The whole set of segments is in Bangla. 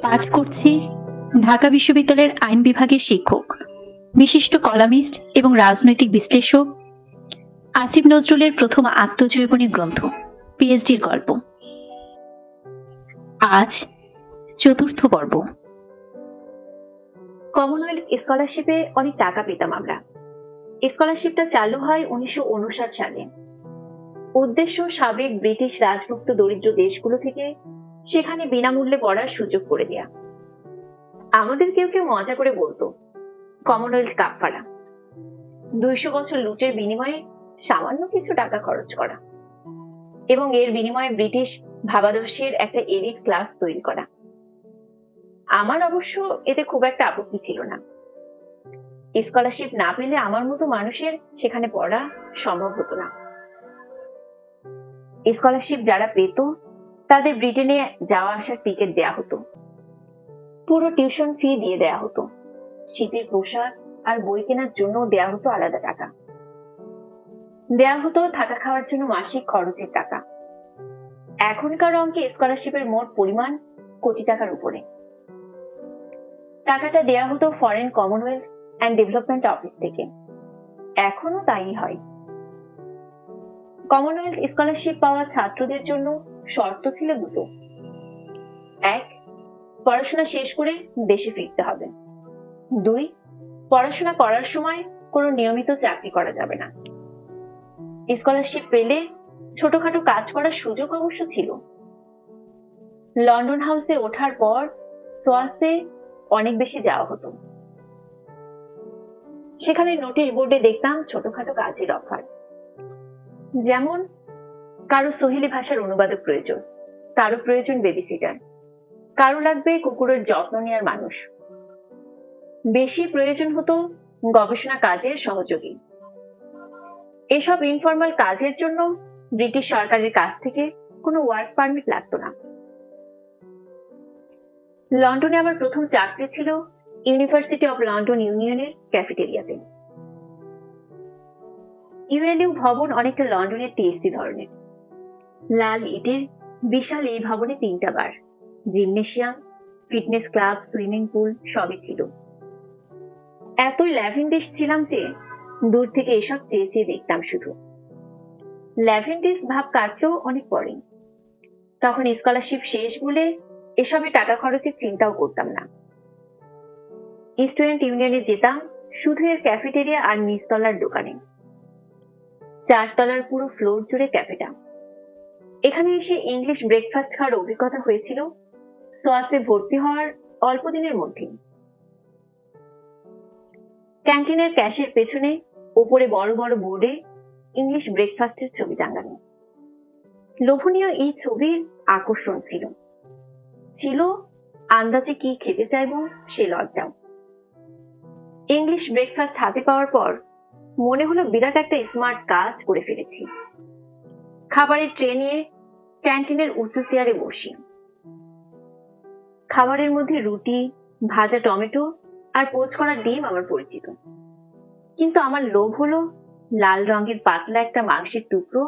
পাঠ করছি ঢাকা বিশ্ববিদ্যালয়ের আইন বিভাগের শিক্ষক, বিশিষ্ট কলামিস্ট এবং রাজনৈতিক বিশ্লেষক আসিফ নজরুলের প্রথম আত্মজীবনী গ্রন্থ পিএইচডির গল্প। আজ চতুর্থ পর্ব। কমনওয়েলথ স্কলারশিপে অনেক টাকা পেতাম আমরা। স্কলারশিপটা চালু হয় 1959 সালে। উদ্দেশ্য সাবেক ব্রিটিশ রাজভুক্ত দরিদ্র দেশগুলো থেকে সেখানে বিনামূল্যে পড়ার সুযোগ করে দেয়া। আমাদের কেউ কেউ মজা করে বলতো কমনওয়েলথ কাপড়া। 200 বছর লুটের বিনিময়ে সামান্য কিছু টাকা খরচ করা এবং এর বিনিময়ে ব্রিটিশ ভাবাদর্শের একটা এলিট ক্লাস তৈরি করা। আমার অবশ্য এতে খুব একটা আপত্তি ছিল না। স্কলারশিপ না পেলে আমার মতো মানুষের সেখানে পড়া সম্ভব হতো না। স্কলারশিপ যারা পেত তাদের ব্রিটেনে যাওয়া আসার টিকিট দেয়া হতো, পুরো টিউশন ফি দিয়ে দেয়া হতো, শীতের পোশাক আর বই কেনার জন্য দেয়া হতো আলাদা টাকা, দেয়া হতো থাকা খাওয়ার জন্য মাসিক খরচের টাকা। এখনকার অঙ্কে স্কলারশিপের মোট পরিমাণ কোটি টাকার উপরে। টাকাটা দেয়া হতো foreign Commonwealth and development office থেকে। এখনো তাই হয়। কমনওয়েলথ স্কলারশিপ পাওয়া ছাত্রদের জন্য শর্ত ছিল দুটো। এক, পড়াশোনা শেষ করে দেশে ফিরতে হবে। 2, পড়াশোনা করার সময় কোনো নিয়মিত চাকরি করা যাবে না। স্কলারশিপ পেলে ছোটখাটো কাজ করার সুযোগ অবশ্য ছিল। লন্ডন হাউসে ওঠার পর সোয়াসে অনেক বেশি যাওয়া হতো। সেখানে নোটিশ বোর্ডে দেখতাম ছোটখাটো কাজের অফার, যেমন কারো সোহেলি ভাষার অনুবাদক প্রয়োজন, কারো প্রয়োজন বেবিসিটার, কারো লাগবে কুকুরের যত্ন নেওয়ার মানুষ, বেশি প্রয়োজন হতো গবেষণা কাজের সহযোগী। এসব ইনফর্মাল কাজের জন্য ব্রিটিশ সরকারের কাছ থেকে কোনো ওয়ার্ক পারমিট লাগতো না। লন্ডনে আমার প্রথম চাকরি ছিল ইউনিভার্সিটি অফ লন্ডন ইউনিয়নের ক্যাফেটেরিয়াতে। ইউএলইউ ভবন অনেকটা লন্ডনের টিএসসি ধরনের। লাল ইটের বিশাল এই ভবনে 3টা bar, gymnasium, fitness club, swimming pool সবই ছিল। এতই ল্যাভেন্ডিশ ছিলাম যে দূর থেকে এসব চেয়ে চেয়ে দেখতাম শুধু। ল্যাভেন্ডিশ ভাব কাটলেও অনেক পরে। তখন স্কলারশিপ শেষ বলে এসবে টাকা খরচের চিন্তাও করতাম না। স্টুডেন্ট ইউনিয়নে যেতাম শুধু এর ক্যাফেটেরিয়া আর নিচতলার দোকানে। 4 তলার পুরো ফ্লোর জুড়ে ক্যাফেটা। এখানে এসে ইংলিশ ব্রেকফাস্ট খাওয়ার অভিজ্ঞতা হয়েছিল সোয়াসে ভর্তি হওয়ার অল্প দিনের মধ্যেই। ক্যান্টিনের ক্যাশের পেছনে উপরে বড় বড় বোর্ডে ইংলিশ ব্রেকফাস্টের ছবি টাঙানো। লোভনীয় এই ছবির আকর্ষণ ছিল, ছিল আন্দাজে কি খেতে চাইবো সে লজ্জাও। ইংলিশ ব্রেকফাস্ট হাতে পাওয়ার পর মনে হলো বিরাট একটা স্মার্ট কাজ করে ফেলেছি। খাবারের ট্রে নিয়ে ক্যান্টিনের উঁচু চেয়ারে বসি। খাবারের মধ্যে রুটি, ভাজা টমেটো আর পোচ করা ডিম আমার পরিচিত, কিন্তু আমার লোভ হলো লাল রঙের পাতলা একটা মাংসের টুকরো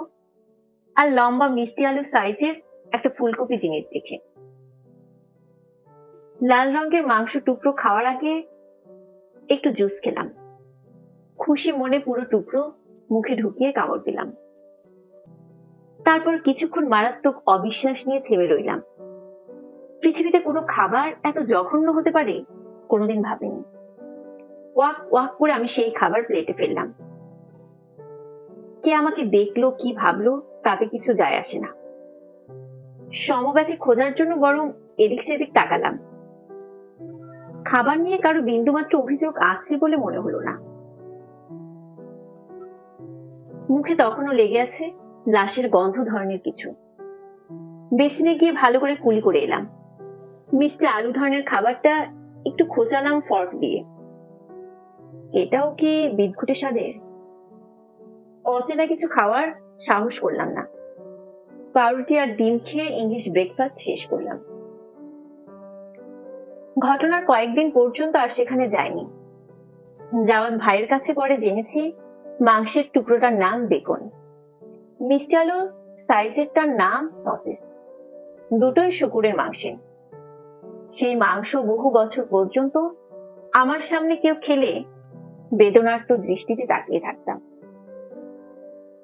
আর লম্বা মিষ্টি আলু সাইজের একটা ফুলকপি জিনিস দেখে। লাল রঙের মাংস টুকরো খাওয়ার আগে একটু জুস খেলাম। খুশি মনে পুরো টুকরো মুখে ঢুকিয়ে কামড় দিলাম। তারপর কিছুক্ষণ মারাত্মক অবিশ্বাস নিয়ে থেমে রইলাম। পৃথিবীতে কোনো খাবার এত জঘন্য হতে পারে কোনোদিন ভাবিনি। ওয়াক ওয়াক করে আমি সেই খাবার প্লেটে ফেললাম। কে আমাকে দেখলো কি ভাবলো তাতে কিছু যায় আসে না। সমব্যথী খোঁজার জন্য বরং এদিক সেদিক তাকালাম। খাবার নিয়ে কারো বিন্দুমাত্র অভিযোগ আছে বলে মনে হলো না। মুখে তখনও লেগে আছে লাশের গন্ধ ধরনের কিছু। বেসিনে গিয়ে ভালো করে কুলি করে এলাম। মিষ্টি আলু ধরনের খাবারটা একটু খোঁচালাম ফর্ক দিয়ে। এটাও কি বিদঘুটে স্বাদের? অচেনা কিছু খাওয়ার সাহস করলাম না। পাউরুটি আর ডিম খেয়ে ইংলিশ ব্রেকফাস্ট শেষ করলাম। ঘটনার কয়েকদিন পর্যন্ত আর সেখানে যাইনি। জাওয়াদ ভাইয়ের কাছে পরে জেনেছি মাংসের টুকরোটার নাম বেকন, মিষ্টি আলু সাইজেরটার নাম সসেজ। দুটোই শুকুরের মাংসে। সেই মাংস বহু বছর পর্যন্ত আমার সামনে কেউ খেলে বেদনার্ত দৃষ্টিতে তাকিয়ে থাকতাম।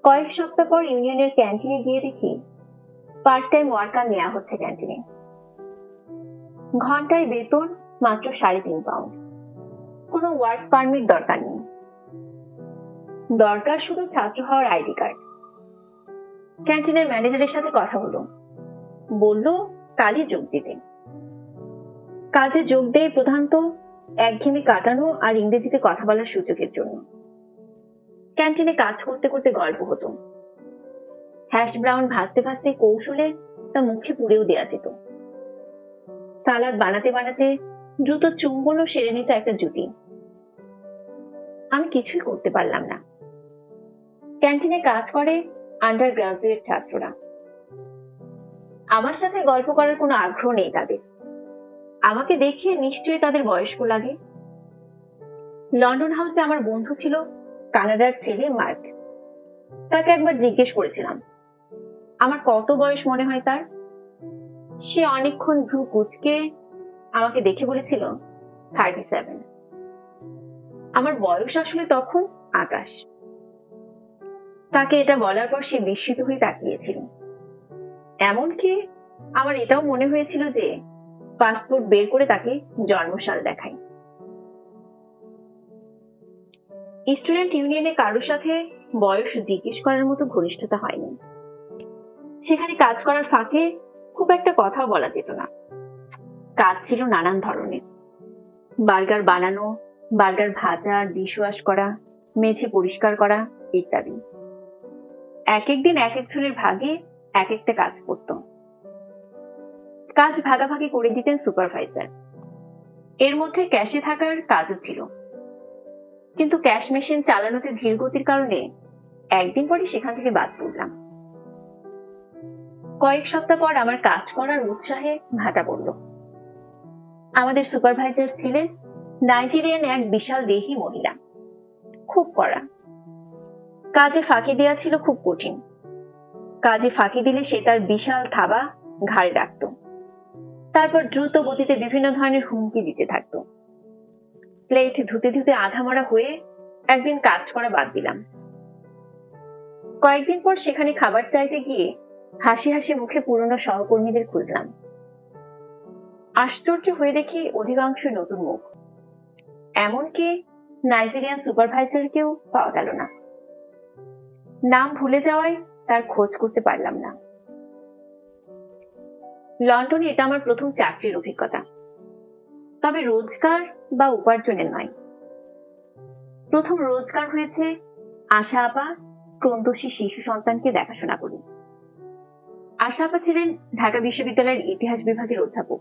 কয়েক সপ্তাহ পর ইউনিয়নের ক্যান্টিনে গিয়ে দেখি পার্ট টাইম ওয়ার্কার নেওয়া হচ্ছে ক্যান্টিনে। ঘন্টায় বেতন মাত্র 3.5 পাউন্ড। কোনো ওয়ার্ক পারমিট দরকার নেই, দরকার শুধু ছাত্র হওয়ার আইডি কার্ড। ক্যান্টিনের ম্যানেজারের সাথে কথা হলো, বলল কালই যোগ দিতে। কাজে যোগ দেয় প্রধানত একঘেয়েমি কাটানো আর ইংরেজিতে কথা বলার সুযোগের জন্য। ক্যান্টিনে কাজ করতে করতে গল্প হতো, হ্যাশ ব্রাউন ভাজতে ভাজতে কৌশলে তা মুখে পুড়েও দেওয়া যেত। সালাদ বানাতে বানাতে দ্রুত চুম্বনও সেরে নিত একটা জুটি। আমি কিছুই করতে পারলাম না। ক্যান্টিনে কাজ করে আন্ডার গ্রাজুয়েট ছাত্ররা। আমার সাথে গল্প করার কোনো আগ্রহ নেই তাদের। আমাকে দেখে নিশ্চয়ই তাদের বয়স্ক লাগে। লন্ডন হাউসে আমার বন্ধু ছিল কানাডার ছেলে মার্ক। তাকে একবার জিজ্ঞেস করেছিলাম আমার কত বয়স মনে হয় তার। সে অনেকক্ষণ ভ্রু কুঁচকে আমাকে দেখে বলেছিল 37। আমার বয়স আসলে তখন 28। তাকে এটা বলার পর সে বিস্মিত হয়ে তাকিয়েছিল। এমনকি আমার এটাও মনে হয়েছিল যে পাসপোর্ট বের করে তাকে জন্মসাল দেখাই। স্টুডেন্ট ইউনিয়নে কারোর সাথে বয়স জিজ্ঞেস করার মতো ঘনিষ্ঠতা হয়নি। সেখানে কাজ করার ফাঁকে খুব একটা কথাও বলা যেত না। কাজ ছিল নানান ধরনের, বার্গার বানানো, বার্গার ভাজা, ডিশওয়াশ করা, মেঝে পরিষ্কার করা ইত্যাদি। এক একদিন এক একজনের ভাগে এক একটা কাজ করত। কাজ ভাগাভাগি করে দিতেন সুপারভাইজার। এর মধ্যে ক্যাশে থাকার কাজও ছিল, কিন্তু ক্যাশ মেশিন চালানোতে ধীর গতির কারণে একদিন পরে সেখান থেকে বাদ পড়লাম। কয়েক সপ্তাহ পর আমার কাজ করার উৎসাহে ভাটা পড়ল। আমাদের সুপারভাইজার ছিলেন নাইজেরিয়ান এক বিশাল দেহী মহিলা, খুব কড়া। কাজে ফাঁকি দেওয়া ছিল খুব কঠিন। কাজে ফাঁকি দিলে সে তার বিশাল থাবা ঘাড়ে রাখত, তারপর দ্রুত গতিতে বিভিন্ন ধরনের হুমকি দিতে থাকতো। প্লেট ধুতে ধুতে আধা মরা হয়ে একদিন কাজ করা বাদ দিলাম। কয়েকদিন পর সেখানে খাবার চাইতে গিয়ে হাসি হাসি মুখে পুরনো সহকর্মীদের খুঁজলাম। আশ্চর্য হয়ে দেখি অধিকাংশ নতুন মুখ। এমনকি নাইজেরিয়ান সুপারভাইজারকেও পাওয়া গেল না। নাম ভুলে যাওয়ায় তার খোঁজ করতে পারলাম না। লন্ডনে এটা আমার প্রথম চাকরির অভিজ্ঞতা, তবে রোজগার বা উপার্জনের নয়। প্রথম রোজগার হয়েছে আশা আপা ক্রন্দশী শিশু সন্তানকে দেখাশোনা করি। আশা আপা ছিলেন ঢাকা বিশ্ববিদ্যালয়ের ইতিহাস বিভাগের অধ্যাপক।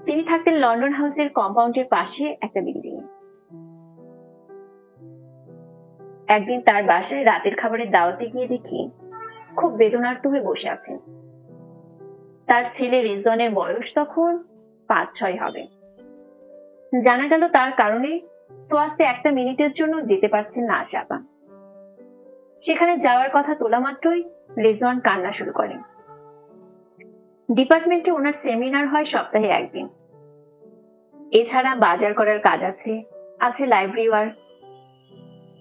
তিনি থাকতেন লন্ডন হাউসের কম্পাউন্ডের পাশে একটা বিল্ডিং এ। একদিন তার বাসায় রাতের খাবারের দাওয়াতে গিয়ে দেখি খুব বেদনার্ত হয়ে বসে আছেন। তার ছেলে রেজওয়ানের বয়স তখন 5-6 হবে। জানা গেল তার কারণে সোয়াসে একটা মিনিটের জন্য যেতে পারছেন না আশা আপা। সেখানে যাওয়ার কথা তোলা মাত্রই রেজওয়ান কান্না শুরু করেন। ডিপার্টমেন্টে ওনার সেমিনার হয় সপ্তাহে একদিন। এছাড়া বাজার করার কাজ আছে লাইব্রেরি ওয়ার্ক।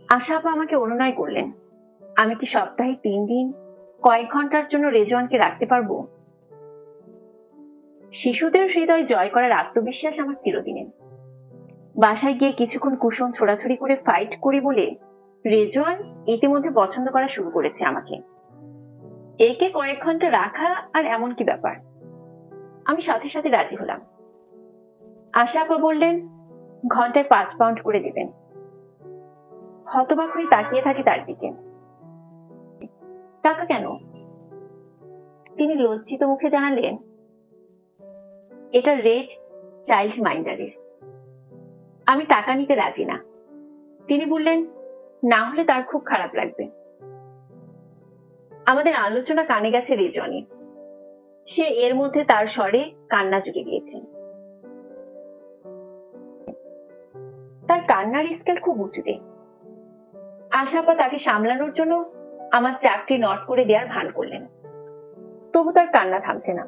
আশা আপা আমাকে অনুনয় করলেন, আমি কি সপ্তাহে 3 দিন কয়েক ঘন্টার জন্য রেজওয়ানকে রাখতে পারবো? শিশুদের হৃদয় জয় করার আত্মবিশ্বাস আমার চিরদিনের। বাসায় গিয়ে কিছুক্ষণ কুশন ছোড়াছড়ি করে ফাইট করি বলে রেজওয়ান ইতিমধ্যে পছন্দ করা শুরু করেছে আমাকে। একে কয়েক ঘন্টা রাখা আর এমন কি ব্যাপার? আমি সাথে সাথে রাজি হলাম। আশা আপা বললেন ঘন্টায় 5 পাউন্ড করে দিবেন। হতবাক হয়ে তাকিয়ে থাকি তার দিকে। টাকা কেন? তিনি লজ্জিত মুখে জানালেন এটা রেড চাইল্ড মাইন্ডারের। আমি টাকা নিতে রাজি না। তিনি বললেন না হলে তার খুব খারাপ লাগবে। আমাদের আলোচনা কানে গেছে রেজওয়ানের। সে এর মধ্যে তার স্বরে কান্না জুড়ে দিয়েছে। তার কান্নার স্কেল খুব উঁচুতে। আশা আপা তাকে সামলানোর জন্য আমার চাকরি নট করে দেওয়ার ভান করলেন, তবু তার কান্না থামছে না।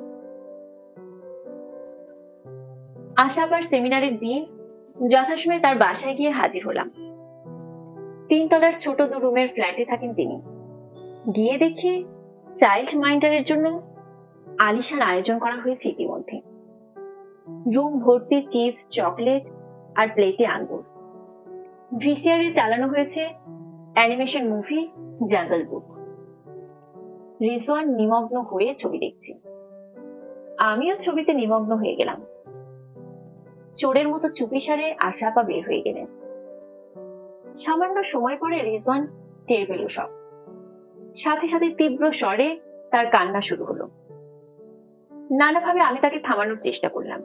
আশা আবার সেমিনারের দিন যথাসময়ে তার বাসায় গিয়ে হাজির হলাম। 3 তলার ছোট 2 রুমের ফ্ল্যাটে থাকেন তিনি। গিয়ে দেখি চাইল্ড মাইন্ডারের জন্য আলিশান আয়োজন করা হয়েছে ইতিমধ্যে। রুম ভর্তি চিপস, চকলেট আর প্লেটে আঙ্গুর। ভিসিআর এ চালানো হয়েছে অ্যানিমেশন মুভি জাঙ্গল বুক। রিজওয়ান নিমগ্ন হয়ে ছবি দেখছে, আমিও ছবিতে নিমগ্ন হয়ে গেলাম। চোরের মতো চুপিসারে আশা আপা বের হয়ে গেলেন। সামান্য সময় পরে রিজওয়ান টের পেল সব। সাথে সাথে তীব্র স্বরে তার কান্না শুরু হলো। নানাভাবে আমি তাকে থামানোর চেষ্টা করলাম,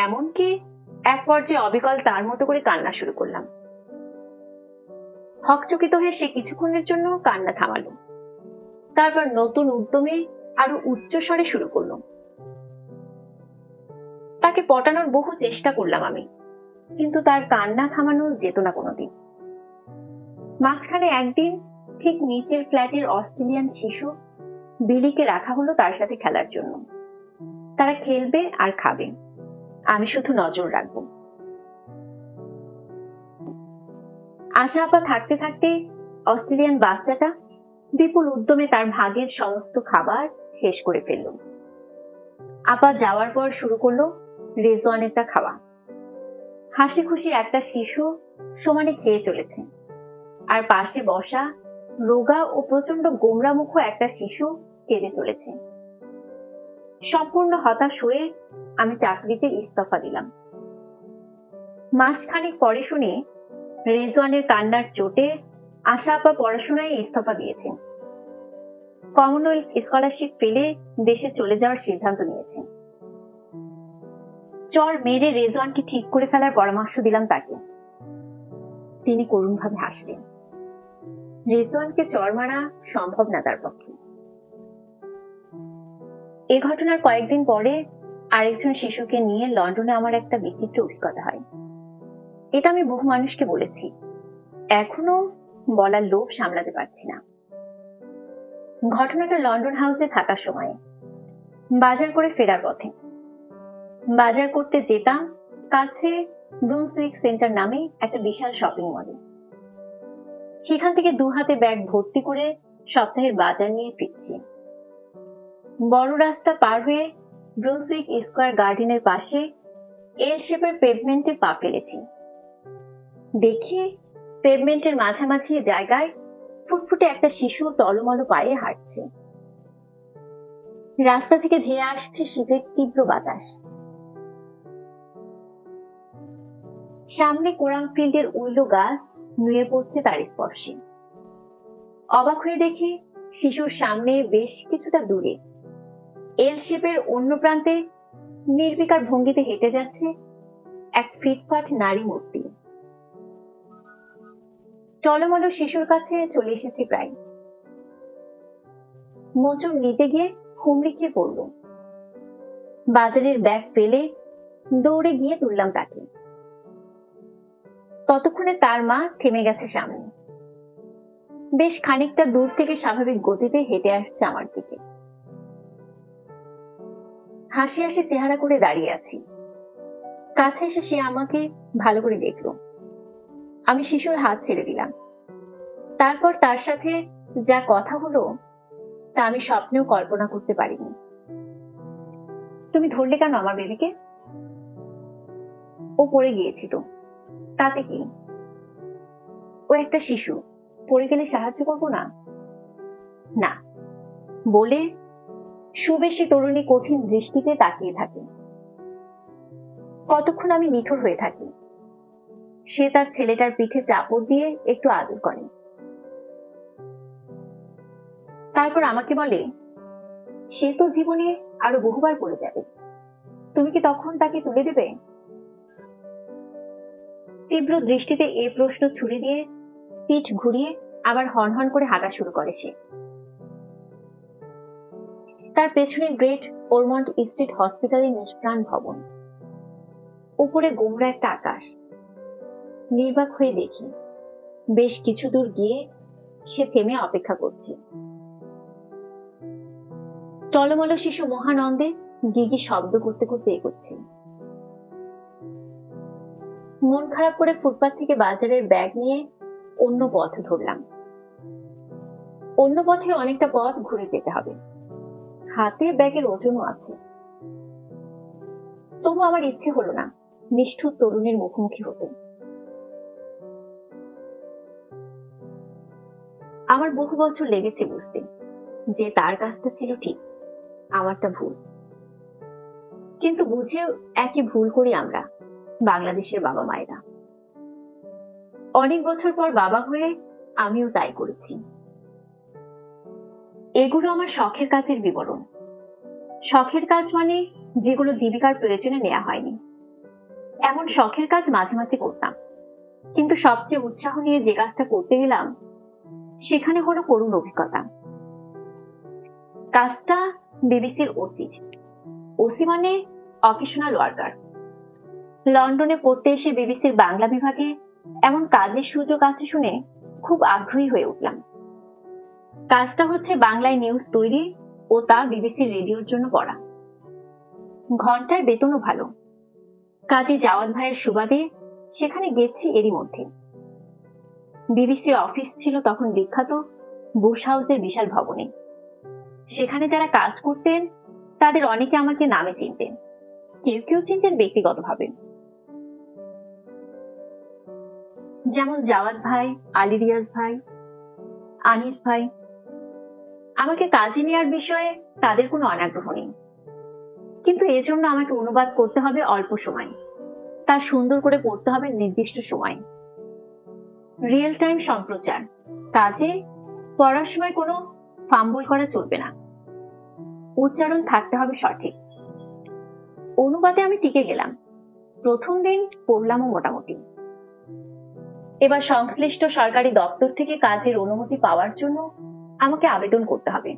এমনকি এক পর্যায়ে অবিকল তার মতো করে কান্না শুরু করলাম। হকচকিত হয়ে সে কিছুক্ষণের জন্য কান্না থামালো, তারপর নতুন উদ্যমে আরো উচ্চ স্বরে শুরু করলো। তাকে পটানোর বহু চেষ্টা করলাম আমি, কিন্তু তার কান্না থামানো যেত না কোনোদিন। মাঝখানে একদিন ঠিক নিচের ফ্ল্যাটের অস্ট্রেলিয়ান শিশু বিলিকে রাখা হলো তার সাথে খেলার জন্য। তারা খেলবে আর খাবে, আমি শুধু নজর রাখবো। আশা আপা থাকতে থাকতে অস্ট্রেলিয়ান বাচ্চাটা বিপুল উদ্যমে তার ভাগের সমস্ত খাবার শেষ করে ফেলল। আপা যাওয়ার পর শুরু করলো রেজওয়ানেরটা খাওয়া। হাসি খুশি একটা শিশু সমানে খেয়ে চলেছে, আর পাশে বসা রোগা ও প্রচন্ড গোমরা মুখ একটা শিশু কেঁদে চলেছে। সম্পূর্ণ হতাশ হয়ে আমি চাকরিতে ইস্তফা দিলাম। মাসখানেক পরে শুনে রেজওয়ানের কান্নার চোটে আশা আপা পড়াশোনায় ইস্তফা দিয়েছেন। কমনওয়েলথ স্কলারশিপ পেলে দেশে চলে যাওয়ার সিদ্ধান্ত নিয়েছেন। চর মেরে রেজওয়ানকে ঠিক করে ফেলার পরামর্শ দিলাম তাকে। তিনি করুণভাবে হাসলেন। রেজওয়ানকে চর মারা সম্ভব না তার পক্ষে। এ ঘটনার কয়েকদিন পরে আরেকজন শিশুকে নিয়ে লন্ডনে আমার একটা বিচিত্র অভিজ্ঞতা হয়। এটা আমি বহু মানুষকে বলেছি, এখনো বলার লোভ সামলাতে পারছি না। ঘটনাটা লন্ডন হাউসে থাকার সময় বাজার করে ফেরার পথে। বাজার করতে যেতাম কাছে ব্রুন্সউইক সেন্টার নামে একটা বিশাল শপিং মলে। সেখান থেকে 2 হাতে ব্যাগ ভর্তি করে সপ্তাহের বাজার নিয়ে ফিরছি। বড় রাস্তা পার হয়ে ব্রুন্সউইক স্কয়ার গার্ডেনের পাশে এল শেপের পেভমেন্টে পা ফেলেছি। দেখি পেভমেন্টের মাঝামাঝি জায়গায় ফুটফুটে একটা শিশু টলমল পায়ে হাঁটছে। রাস্তা থেকে ধেয়ে আসছে শীতের তীব্র বাতাস। সামনে কোরাম ফিল্ডের উইলো গাছ নুয়ে পড়ছে তার স্পর্শে। অবাক হয়ে দেখি শিশুর সামনে বেশ কিছুটা দূরে এল শেপের অন্য প্রান্তে নির্বিকার ভঙ্গিতে হেঁটে যাচ্ছে এক ফিটফাট নারী মূর্তি। টলমল শিশুর কাছে চলে এসেছি প্রায়। মোচড় নিতে গিয়ে হুমড়ি খেয়ে পড়ল। বাজারের ব্যাগ ফেলে দৌড়ে গিয়ে তুললাম তাকে। ততক্ষণে তার মা থেমে গেছে সামনে। বেশ খানিকটা দূর থেকে স্বাভাবিক গতিতে হেঁটে আসছে আমার দিকে। হাসি হাসি চেহারা করে দাঁড়িয়ে আছি। কাছে এসে সে আমাকে ভালো করে দেখলো। আমি শিশুর হাত ছেড়ে দিলাম। তারপর তার সাথে যা কথা হলো তা আমি স্বপ্নেও কল্পনা করতে পারিনি। তুমি ধরলে কেন আমার বেবিকে? ও পড়ে গিয়েছিল, তাতে কি? ও একটা শিশু, পড়ে গেলে সাহায্য করবো না? না বলে সুবেশী তরুণী কঠিন দৃষ্টিতে তাকিয়ে থাকে। কতক্ষণ আমি নিথর হয়ে থাকি। সে তার ছেলেটার পিঠে চাপড় দিয়ে একটু আদর করে, তারপর আমাকে বলে, সে তো জীবনে আরো বহুবার পড়ে যাবে, তুমি কি তখন তাকে তুলে দেবে? তীব্র দৃষ্টিতে এই প্রশ্ন ছুড়ে দিয়ে পিঠ ঘুরিয়ে আবার হনহন করে হাঁটা শুরু করে সে। তার পেছনে গ্রেট ওরমন্ড স্ট্রিট হসপিটালের নিষ্প্রাণ ভবন। উপরে গোমরা একটা আকাশ। নির্বাক হয়ে দেখি বেশ কিছু দূর গিয়ে সে থেমে অপেক্ষা করছে। টলমল শিশু মহানন্দে গিগি শব্দ করতে করতে এগোচ্ছে। মন খারাপ করে ফুটপাত থেকে বাজারের ব্যাগ নিয়ে অন্য পথ ধরলাম। অন্য পথে অনেকটা পথ ঘুরে যেতে হবে, হাতে ব্যাগের ওজনও আছে। তবু আমার ইচ্ছে হলো না নিষ্ঠুর তরুণের মুখোমুখি হতে। আমার বহু বছর লেগেছে বুঝতে যে তার কাজটা ছিল ঠিক, আমারটা ভুল। কিন্তু বুঝেও একই ভুল করি আমরা বাংলাদেশের বাবা মায়েরা। অনেক বছর পর বাবা হয়ে আমিও তাই করেছি। এগুলো আমার শখের কাজের বিবরণ। শখের কাজ মানে যেগুলো জীবিকার প্রয়োজনে নেওয়া হয়নি। এমন শখের কাজ মাঝে মাঝে করতাম, কিন্তু সবচেয়ে উৎসাহ নিয়ে যে কাজটা করতে গেলাম সেখানে হলো করুণ অভিজ্ঞতা। কাজটা বিবিসির ওসি মানে অকেশনাল ওয়ার্কার। লন্ডনে পড়তে এসে বিবিসির বাংলা বিভাগে এমন কাজের সুযোগ আছে শুনে খুব আগ্রহী হয়ে উঠলাম। কাজটা হচ্ছে বাংলায় নিউজ তৈরি ও তা বিবিসির রেডিওর জন্য পড়া। ঘন্টায় বেতনও ভালো। কাজী জাওয়াদ ভাইয়ের সুবাদে সেখানে গেছি এরই মধ্যে। বিবিসি অফিস ছিল তখন বিখ্যাত বুশ হাউসের বিশাল ভবনে। সেখানে যারা কাজ করতেন তাদের অনেকে আমাকে নামে চিনতেন, কেউ কেউ চিনতেন ব্যক্তিগতভাবে, যেমন জাওয়াদ ভাই, আলী রিয়াজ ভাই, আনিস ভাই। আমাকে কাজে নেওয়ার বিষয়ে তাদের কোনো অনাগ্রহ নেই, কিন্তু এজন্য আমাকে অনুবাদ করতে হবে অল্প সময়, তা সুন্দর করে পড়তে হবে নির্দিষ্ট সময়। রিয়েল টাইম সম্প্রচার, কাজে পড়ার সময় কোনো ফাম্বল করা চলবে না, উচ্চারণ থাকতে হবে সঠিক। অনুবাদে আমি টিকে গেলাম। প্রথম দিন পড়লামও মোটামুটি। এবার সংশ্লিষ্ট সরকারি দপ্তর থেকে কাজের অনুমতি পাওয়ার জন্য আমাকে আবেদন করতে হবে।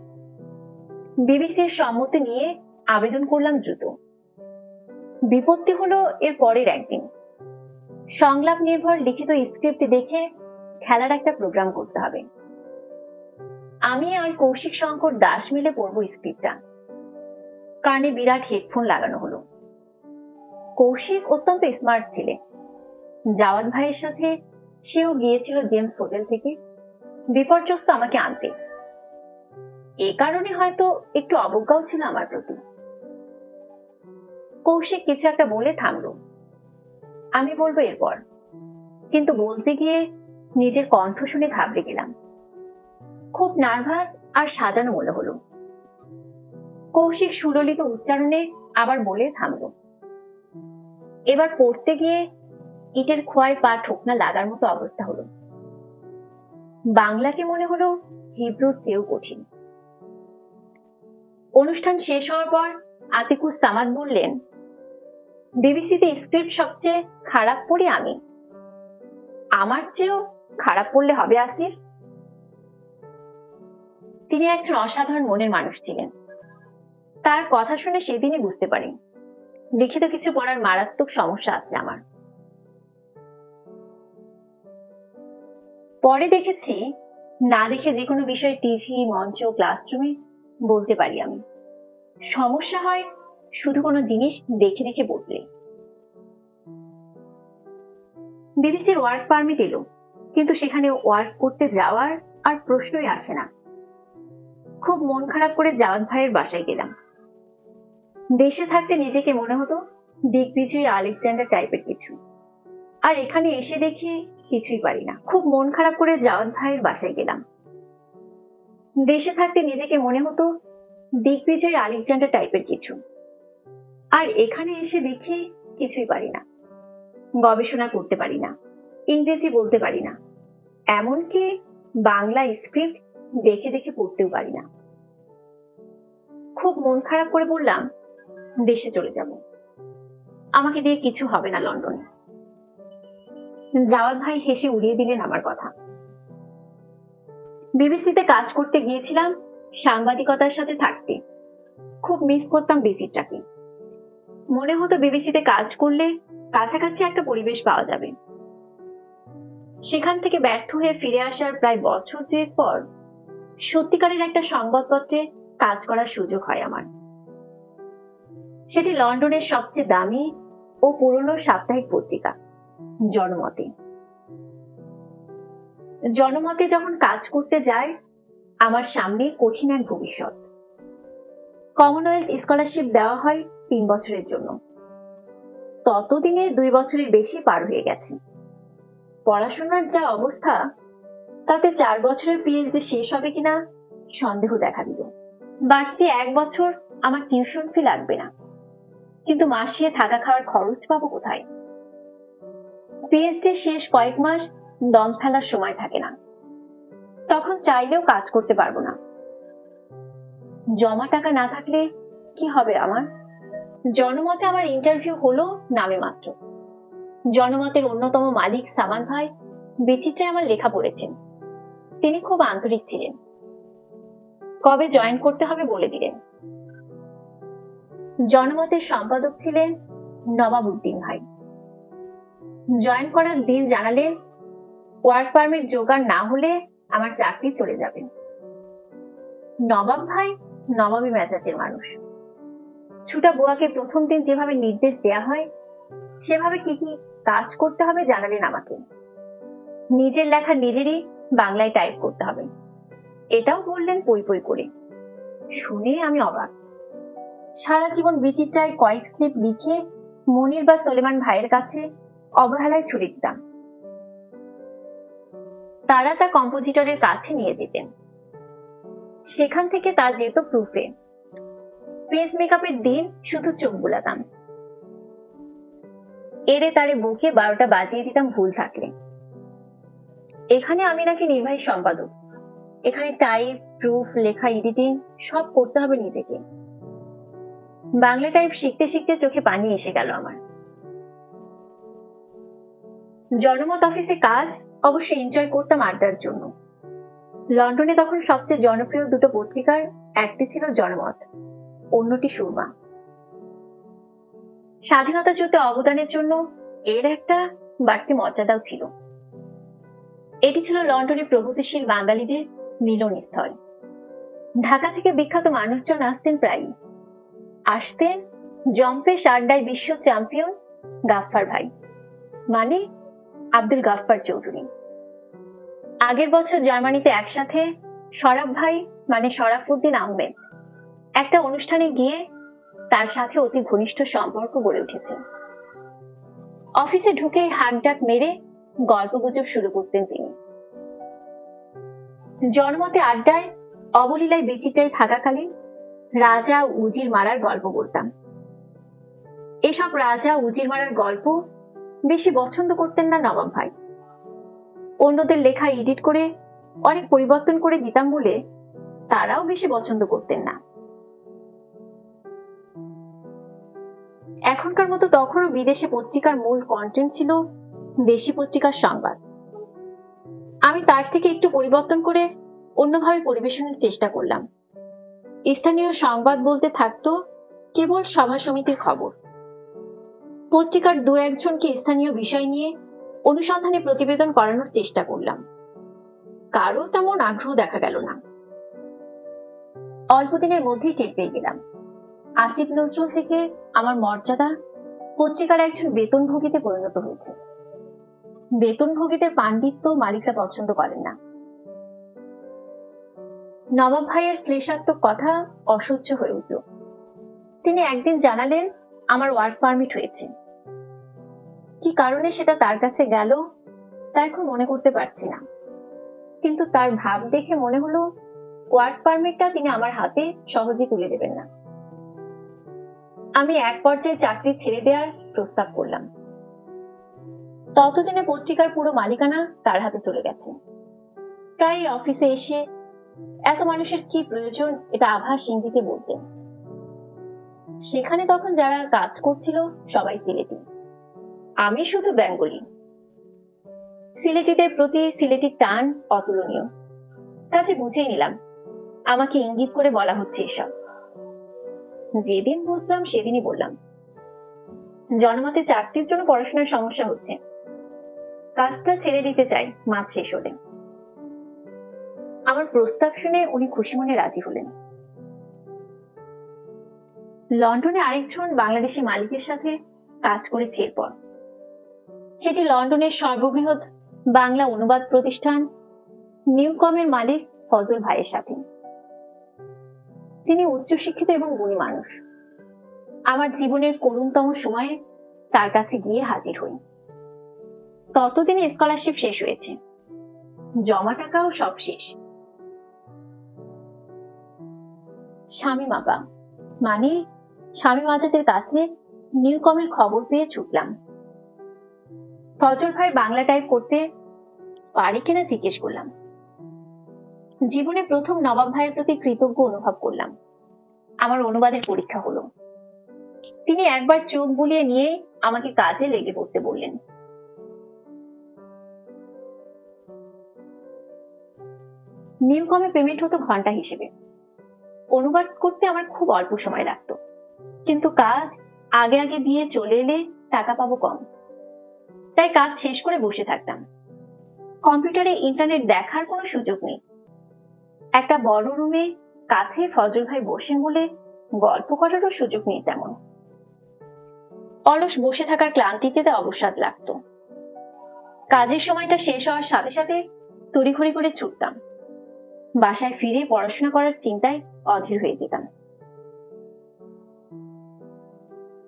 বিবিসির সম্মতি নিয়ে আবেদন করলাম দ্রুত। বিপত্তি হলো এর পরের একদিন। সংলাপ নির্ভর লিখিত স্ক্রিপ্ট দেখে খেলার একটা প্রোগ্রাম করতে হবে। আমি আর কৌশিক শঙ্কর দাস মিলে পড়বো স্ক্রিপ্টটা। কানে বিরাট হেডফোন লাগানো হলো। কৌশিক অত্যন্ত স্মার্ট ছিলেন। জাওয়াদ ভাইয়ের সাথে সেও গিয়েছিল জেমস হোটেল থেকে বিপর্যস্ত আমাকে আনতে। এ কারণে হয়তো একটু অবজ্ঞাও ছিল আমার প্রতি। কৌশিক কিছু একটা বলে থামলো। আমি বলবো এরপর, কিন্তু বলতে গিয়ে নিজের কণ্ঠ শুনে ঘাবড়ে গেলাম। খুব নার্ভাস আর সাজানো মনে হলো। কৌশিক সুললিত উচ্চারণে আবার বলে থামলো। এবার পড়তে গিয়ে ইটের খোয়ায় পা ঠোকনা লাগার মতো অবস্থা হলো। বাংলাকে মনে হলো হিব্রুর চেয়েও কঠিন। অনুষ্ঠান শেষ হওয়ার পর আতিকুর সামাদ বললেন, বিবিসিতে স্ক্রিপ্ট সবচেয়ে খারাপ পড়ি আমি। আমার চেয়েও খারাপ পড়লে হবে আসির? তিনি একজন অসাধারণ মনের মানুষ ছিলেন। তার কথা শুনে সেদিনই বুঝতে পারি লিখিত কিছু পড়ার মারাত্মক সমস্যা আছে আমার। পরে দেখেছি না দেখে যে কোনো বিষয়ে টিভি, মঞ্চ, ক্লাসরুমে বলতে পারি আমি। সমস্যা হয় শুধু কোনো জিনিস দেখে দেখে বললে। বিবিসির ওয়ার্ক পারমিট এলো, কিন্তু সেখানে ওয়ার্ক করতে যাওয়ার আর প্রশ্নই আসে না। খুব মন খারাপ করে জাওয়াদ ভাইয়ের বাসায় গেলাম। দেশে থাকতে নিজেকে মনে হতো দিগ্বিজয়ী আলেকজান্ডার টাইপের কিছু, আর এখানে এসে দেখি কিছুই পারি না। খুব মন খারাপ করে জাওয়াদ ভাইয়ের বাসায় গেলাম। দেশে থাকতে নিজেকে মনে হতো দিগ্বিজয়ী আলেকজান্ডার টাইপের কিছু, আর এখানে এসে দেখি কিছুই পারি না। গবেষণা করতে পারি না, ইংরেজি বলতে পারি না, এমনকি বাংলা স্ক্রিপ্ট দেখে দেখে পড়তেও পারি না। খুব মন খারাপ করে বললাম, দেশে চলে যাব, আমাকে দিয়ে কিছু হবে না লন্ডনে। জাওয়াদ ভাই হেসে উড়িয়ে দিলেন আমার কথা। বিবিসিতে কাজ করতে গিয়েছিলাম সাংবাদিকতার সাথে থাকতে। খুব মিস করতাম ভিজিটটাকে। মনে হতো বিবিসিতে কাজ করলে কাছাকাছি একটা পরিবেশ পাওয়া যাবে। সেখান থেকে ব্যর্থ হয়ে ফিরে আসার প্রায় বছর দুয়েক পর সত্যিকারের একটা সংবাদপত্রে কাজ করার সুযোগ হয় আমার। সেটি লন্ডনের সবচেয়ে দামি ও পুরনো সাপ্তাহিক পত্রিকা জনমতে। জনমতে যখন কাজ করতে যায়, আমার সামনে কঠিন এক ভবিষ্যৎ। কমনওয়েলথ স্কলারশিপ দেওয়া হয় 3 বছরের জন্য। ততদিনে 2 বছরের বেশি পার হয়ে গেছে। পড়াশোনার যা অবস্থা, তাতে 4 বছরের পিএইচডি শেষ হবে কিনা সন্দেহ দেখা দিল। বাড়তি 1 বছর আমার টিউশন ফি লাগবে না, কিন্তু মাসে থাকা খাওয়ার খরচ পাবো কোথায়? পিএইচডি শেষ কয়েক মাস দম ফেলার সময় থাকে না, তখন চাইলেও কাজ করতে পারবো না। জমা টাকা না থাকলে কি হবে আমার? জনমতে আমার ইন্টারভিউ হলো নামে মাত্র। জনমতের অন্যতম মালিক সামান ভাই বিচিত্রায় আমার লেখা পড়েছেন। তিনি খুব আন্তরিক ছিলেন। কবে জয়েন করতে হবে বলে দিলেন। জনমতের সম্পাদক ছিলেন নবাবউদ্দিন ভাই। জয়েন করার দিন জানালেন ওয়ার্ক পারমিট জোগাড় না হলে আমার চাকরি চলে যাবে। নবাব ভাই নবাবী মেজাজের মানুষ। ছুটা বুয়াকে প্রথম দিন যেভাবে নির্দেশ দেয়া হয়, সেভাবে কি কি কাজ করতে হবে জানালেন আমাকে। নিজের লেখা নিজেরই বাংলায় টাইপ করতে হবে, এটাও বললেন পই পই করে। শুনে আমি অবাক। সারা জীবন বিচিত্রায় কয়েক স্লিপ লিখে মনির বা সলেমান ভাইয়ের কাছে অবহেলায় ছুড়ে দিতাম। তারা তা কম্পোজিটরের কাছে নিয়ে যেতেন, সেখান থেকে তা যেত প্রুফে। পেজ মেকআপের দিন শুধু চোখ বুলাতাম, এরে তারে বুকে 12টা বাজিয়ে দিতাম ভুল থাকলে। এখানে আমি নাকি নির্বাহী সম্পাদক, এখানে টাইপ, প্রুফ, লেখা, এডিটিং সব করতে হবে নিজেকে। বাংলা টাইপ শিখতে শিখতে চোখে পানি এসে গেল আমার। জনমত অফিসে কাজ অবশ্য এনজয় করতাম আড্ডার জন্য। লন্ডনে তখন সবচেয়ে জনপ্রিয় দুটো পত্রিকার একটি ছিল জনমত, অন্যটি সুরমা। স্বাধীনতা যুদ্ধে অবদানের জন্য এর একটা বাড়তি মর্যাদাও ছিল। এটি ছিল লন্ডনে প্রগতিশীল বাঙালিদের মিলনস্থল। ঢাকা থেকে বিখ্যাত মানুষজন আসতেন প্রায়ই। আসতেন জম্পেশ আড্ডায় বিশ্ব চ্যাম্পিয়ন গাফফার ভাই, মানে আব্দুল গাফফার চৌধুরী। আগের বছর জার্মানিতে একসাথে শরাফ ভাই, মানে শরাফউদ্দিন আহমেদ, একটা অনুষ্ঠানে গিয়ে তার সাথে অতি ঘনিষ্ঠ সম্পর্ক গড়ে উঠেছে। অফিসে ঢুকে হাঁক ডাক মেরে গল্পগুজব শুরু করতেন তিনি। জনমতে আড্ডায় অবলীলায় বিচিত্রায় থাকাকালীন রাজা উজির মারার গল্প বলতাম। এসব রাজা উজির মারার গল্প বেশি পছন্দ করতেন না নবাব ভাই। অন্যদের লেখা এডিট করে অনেক পরিবর্তন করে দিতাম বলে তারাও বেশি পছন্দ করতেন না। এখনকার মতো তখনও বিদেশি পত্রিকার মূল কন্টেন্ট ছিল দেশি পত্রিকার সংবাদ। আমি তার থেকে একটু পরিবর্তন করে অন্যভাবে পরিবেশনের চেষ্টা করলাম। স্থানীয় সংবাদ বলতে থাকতো কেবল সভা সমিতির খবর। পত্রিকার 2-1জনকে স্থানীয় বিষয় নিয়ে অনুসন্ধানে প্রতিবেদন করানোর চেষ্টা করলাম। কারো তেমন আগ্রহ দেখা গেল না। অল্প দিনের মধ্যেই টের পেয়ে গেলাম আসিফ নজরুল থেকে আমার মর্যাদা পত্রিকার একজন বেতনভোগীতে পরিণত হয়েছে। বেতনভোগীদের পাণ্ডিত্য মালিকরা পছন্দ করেন না। নবাব ভাইয়ের শ্লেষাত্মক কথা অসহ্য হয়ে উঠল। তিনি একদিন জানালেন আমার ওয়ার্ক পারমিট হয়েছে। কি কারণে সেটা তার কাছে গেল তা এখন মনে করতে পারছি না, কিন্তু তার ভাব দেখে মনে হলো ওয়ার্ক পারমিটটা তিনি আমার হাতে সহজে তুলে দেবেন না। আমি এক পর্যায়ে চাকরি ছেড়ে দেওয়ার প্রস্তাব করলাম। ততদিনে পত্রিকার পুরো মালিকানা তার হাতে চলে গেছে। প্রায় অফিসে এসে এত মানুষের কি প্রয়োজন এটা আভাস ইঙ্গিতে বলতেন। সেখানে তখন যারা কাজ করছিল সবাই সিলেটি, আমি শুধু বেঙ্গলি। সিলেটিদের প্রতি সিলেটির টান অতুলনীয়। কাজে বুঝেই নিলাম আমাকে ইঙ্গিত করে বলা হচ্ছে এসব। যেদিন বুঝলাম সেদিনই বললাম, জনমতে চাকরির জন্য পড়াশোনার সমস্যা হচ্ছে, কাজটা ছেড়ে দিতে চাই মাস শেষ হলে। আমার প্রস্তাব শুনে উনি খুশি মনে রাজি হলেন। লন্ডনে আরেকজন বাংলাদেশি মালিকের সাথে কাজ করেছি এরপর। সেটি লন্ডনের সর্ববৃহৎ বাংলা অনুবাদ প্রতিষ্ঠান নিউকমের মালিক ফজল ভাইয়ের সাথে। তিনি উচ্চশিক্ষিত এবং গুণী মানুষ। আমার জীবনের করুণতম সময়ে তার কাছে গিয়ে হাজির হই। ততদিনে স্কলারশিপ শেষ হয়েছে, জমা টাকাও সব শেষ। শামীম আপা মানে শামীম আজাদের কাছে নিউকমের খবর পেয়ে ছুটলাম। ফজল ভাই বাংলা টাইপ করতে পারে কিনা জিজ্ঞেস করলাম। জীবনে প্রথম নবাব ভাইয়ের প্রতি কৃতজ্ঞ অনুভব করলাম। আমার অনুবাদের পরীক্ষা হলো। তিনি একবার চোখ বুলিয়ে নিয়ে আমাকে কাজে লেগে পড়তে বললেন। নিউকমে পেমেন্ট হতো ঘন্টা হিসেবে। অনুবাদ করতে আমার খুব অল্প সময় লাগতো, কিন্তু কাজ আগে আগে দিয়ে চলে এলে টাকা পাবো কম। তাই কাজ শেষ করে বসে থাকতাম। কম্পিউটারে ইন্টারনেট দেখার কোনো সুযোগ নেই। একটা বড় রুমে কাছে ফজল ভাই বসেন বলে গল্প করারও সুযোগ নেই তেমন। অলস বসে থাকার ক্লান্তিতে অবসাদ লাগতো। কাজের সময়টা শেষ হওয়ার সাথে সাথে তড়িঘড়ি করে ছুটতাম। বাসায় ফিরে পড়াশোনা করার চিন্তায় অধীর হয়ে যেতাম।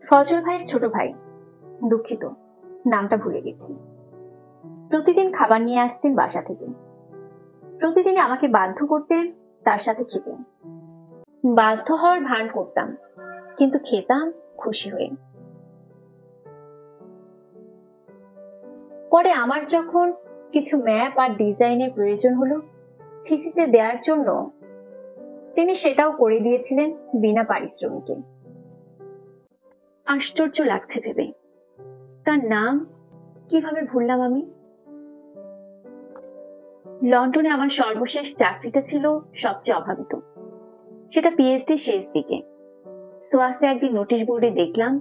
ফজল ভাইয়ের ছোট ভাই, দুঃখিত নামটা ভুলে গেছি, প্রতিদিন খাবার নিয়ে আসতেন বাসা থেকে। প্রতিদিন আমাকে বাধ্য করতেন তার সাথে খেতে। বাধ্য হওয়ার ভান করতাম, কিন্তু খেতাম খুশি হয়ে। পরে আমার যখন কিছু ম্যাপ আর ডিজাইনের প্রয়োজন হলো থিসিসে দেওয়ার জন্য, তিনি সেটাও করে দিয়েছিলেন বিনা পারিশ্রমিকে। আশ্চর্য লাগছে ভেবে, তার নাম কিভাবে ভুললাম আমি। লন্ডনে আমার সর্বশেষ চাকরিটা ছিল সবচেয়ে অভাবিত। সেটা পিএইচডি শেষ দিকে। সোয়াসে একদিন নোটিশ বোর্ডে দেখলাম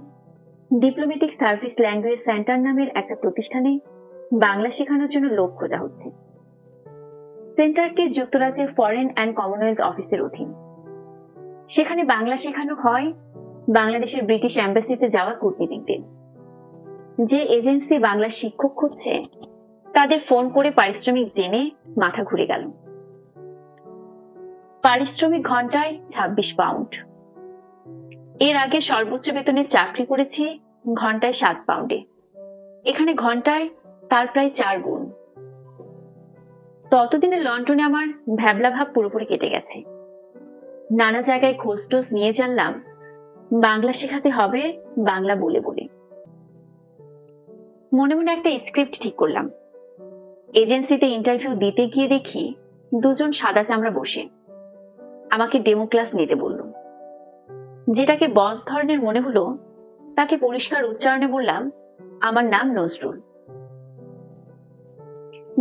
ডিপ্লোম্যাটিক সার্ভিস ল্যাঙ্গুয়েজ সেন্টার নামের একটা প্রতিষ্ঠানে বাংলা শেখানোর জন্য লোক খোঁজা হচ্ছে। সেন্টারটি যুক্তরাজ্যের ফরেন অ্যান্ড কমনওয়েলথ অফিসের অধীন। সেখানে বাংলা শেখানো হয় বাংলাদেশের ব্রিটিশ এম্বাসিতে যাওয়া কূটনীতিকদের। যে এজেন্সি বাংলা শিক্ষক খুঁজছে তাদের ফোন করে পারিশ্রমিক জেনে মাথা ঘুরে গেল। পারিশ্রমিক ঘন্টায় 26 পাউন্ড। এর আগে সর্বোচ্চ বেতনে চাকরি করেছি ঘন্টায় 7 পাউন্ডে। এখানে ঘন্টায় তার প্রায় 4 গুণ। ততদিনে লন্ডনে আমার ভ্যাবলা ভাব পুরোপুরি কেটে গেছে। নানা জায়গায় খোঁজ টোজ নিয়ে জানলাম বাংলা শেখাতে হবে বাংলা বলে বলে। মনে মনে একটা স্ক্রিপ্ট ঠিক করলাম। এজেন্সিতে ইন্টারভিউ দিতে গিয়ে দেখি দুজন সাদা চামড়া বসে আমাকে ডেমো ক্লাস নিতে বলল। যেটাকে বস ধরনের মনে হলো তাকে পরিষ্কার উচ্চারণে বললাম, আমার নাম নজরুল।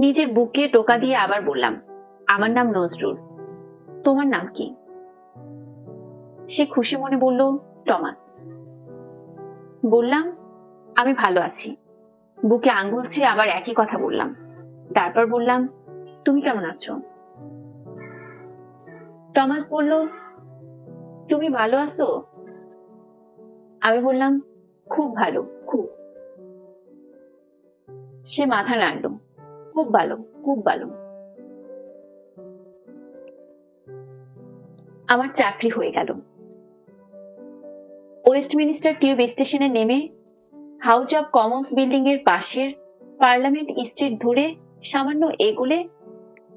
নিজের বুকে টোকা দিয়ে আবার বললাম, আমার নাম নজরুল, তোমার নাম কি? সে খুশি মনে বলল, টমাস। বললাম, আমি ভালো আছি। বুকে আঙ্গুল ছুঁয়ে আবার একই কথা বললাম। তারপর বললাম, তুমি কেমন আছো? টমাস বলল, তুমি ভালো আছো? আমি বললাম, খুব ভালো, খুব। সে মাথা নাড়ল, খুব ভালো, খুব ভালো। আমার চাকরি হয়ে গেল। ওয়েস্টমিনিস্টার টিউব স্টেশনে নেমে হাউস অব কমন্স বিল্ডিং এর পাশের পার্লামেন্ট স্ট্রিট ধরে সামান্য এগোলে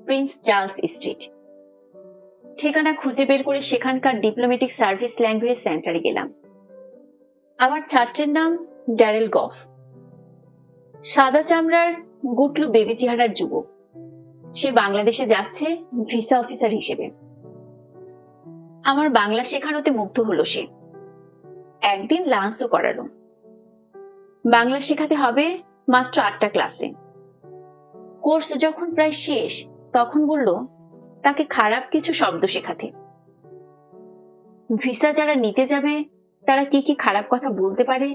প্রিন্স চার্লস স্ট্রিট। ঠিকানা খুঁজে বের করে সেখানকার ডিপ্লোম্যাটিক সার্ভিস ল্যাঙ্গুয়েজ সেন্টারে গেলাম। আমার ছাত্রের নাম ড্যারেল গফ। সাদা চামড়ার গুটলু বেবি চেহারার যুবক। সে বাংলাদেশে যাচ্ছে ভিসা অফিসার হিসেবে। আমার বাংলা শেখানোতে মুগ্ধ হলো সে। একদিন লাঞ্চও করালো। বাংলা শেখাতে হবে মাত্র 8টা ক্লাসে। কোর্স যখন প্রায় শেষ তখন বলল তাকে খারাপ কিছু শব্দ শেখাতে। ভিসা যারা নিতে যাবে তারা কি কি খারাপ কথা বলতে পারে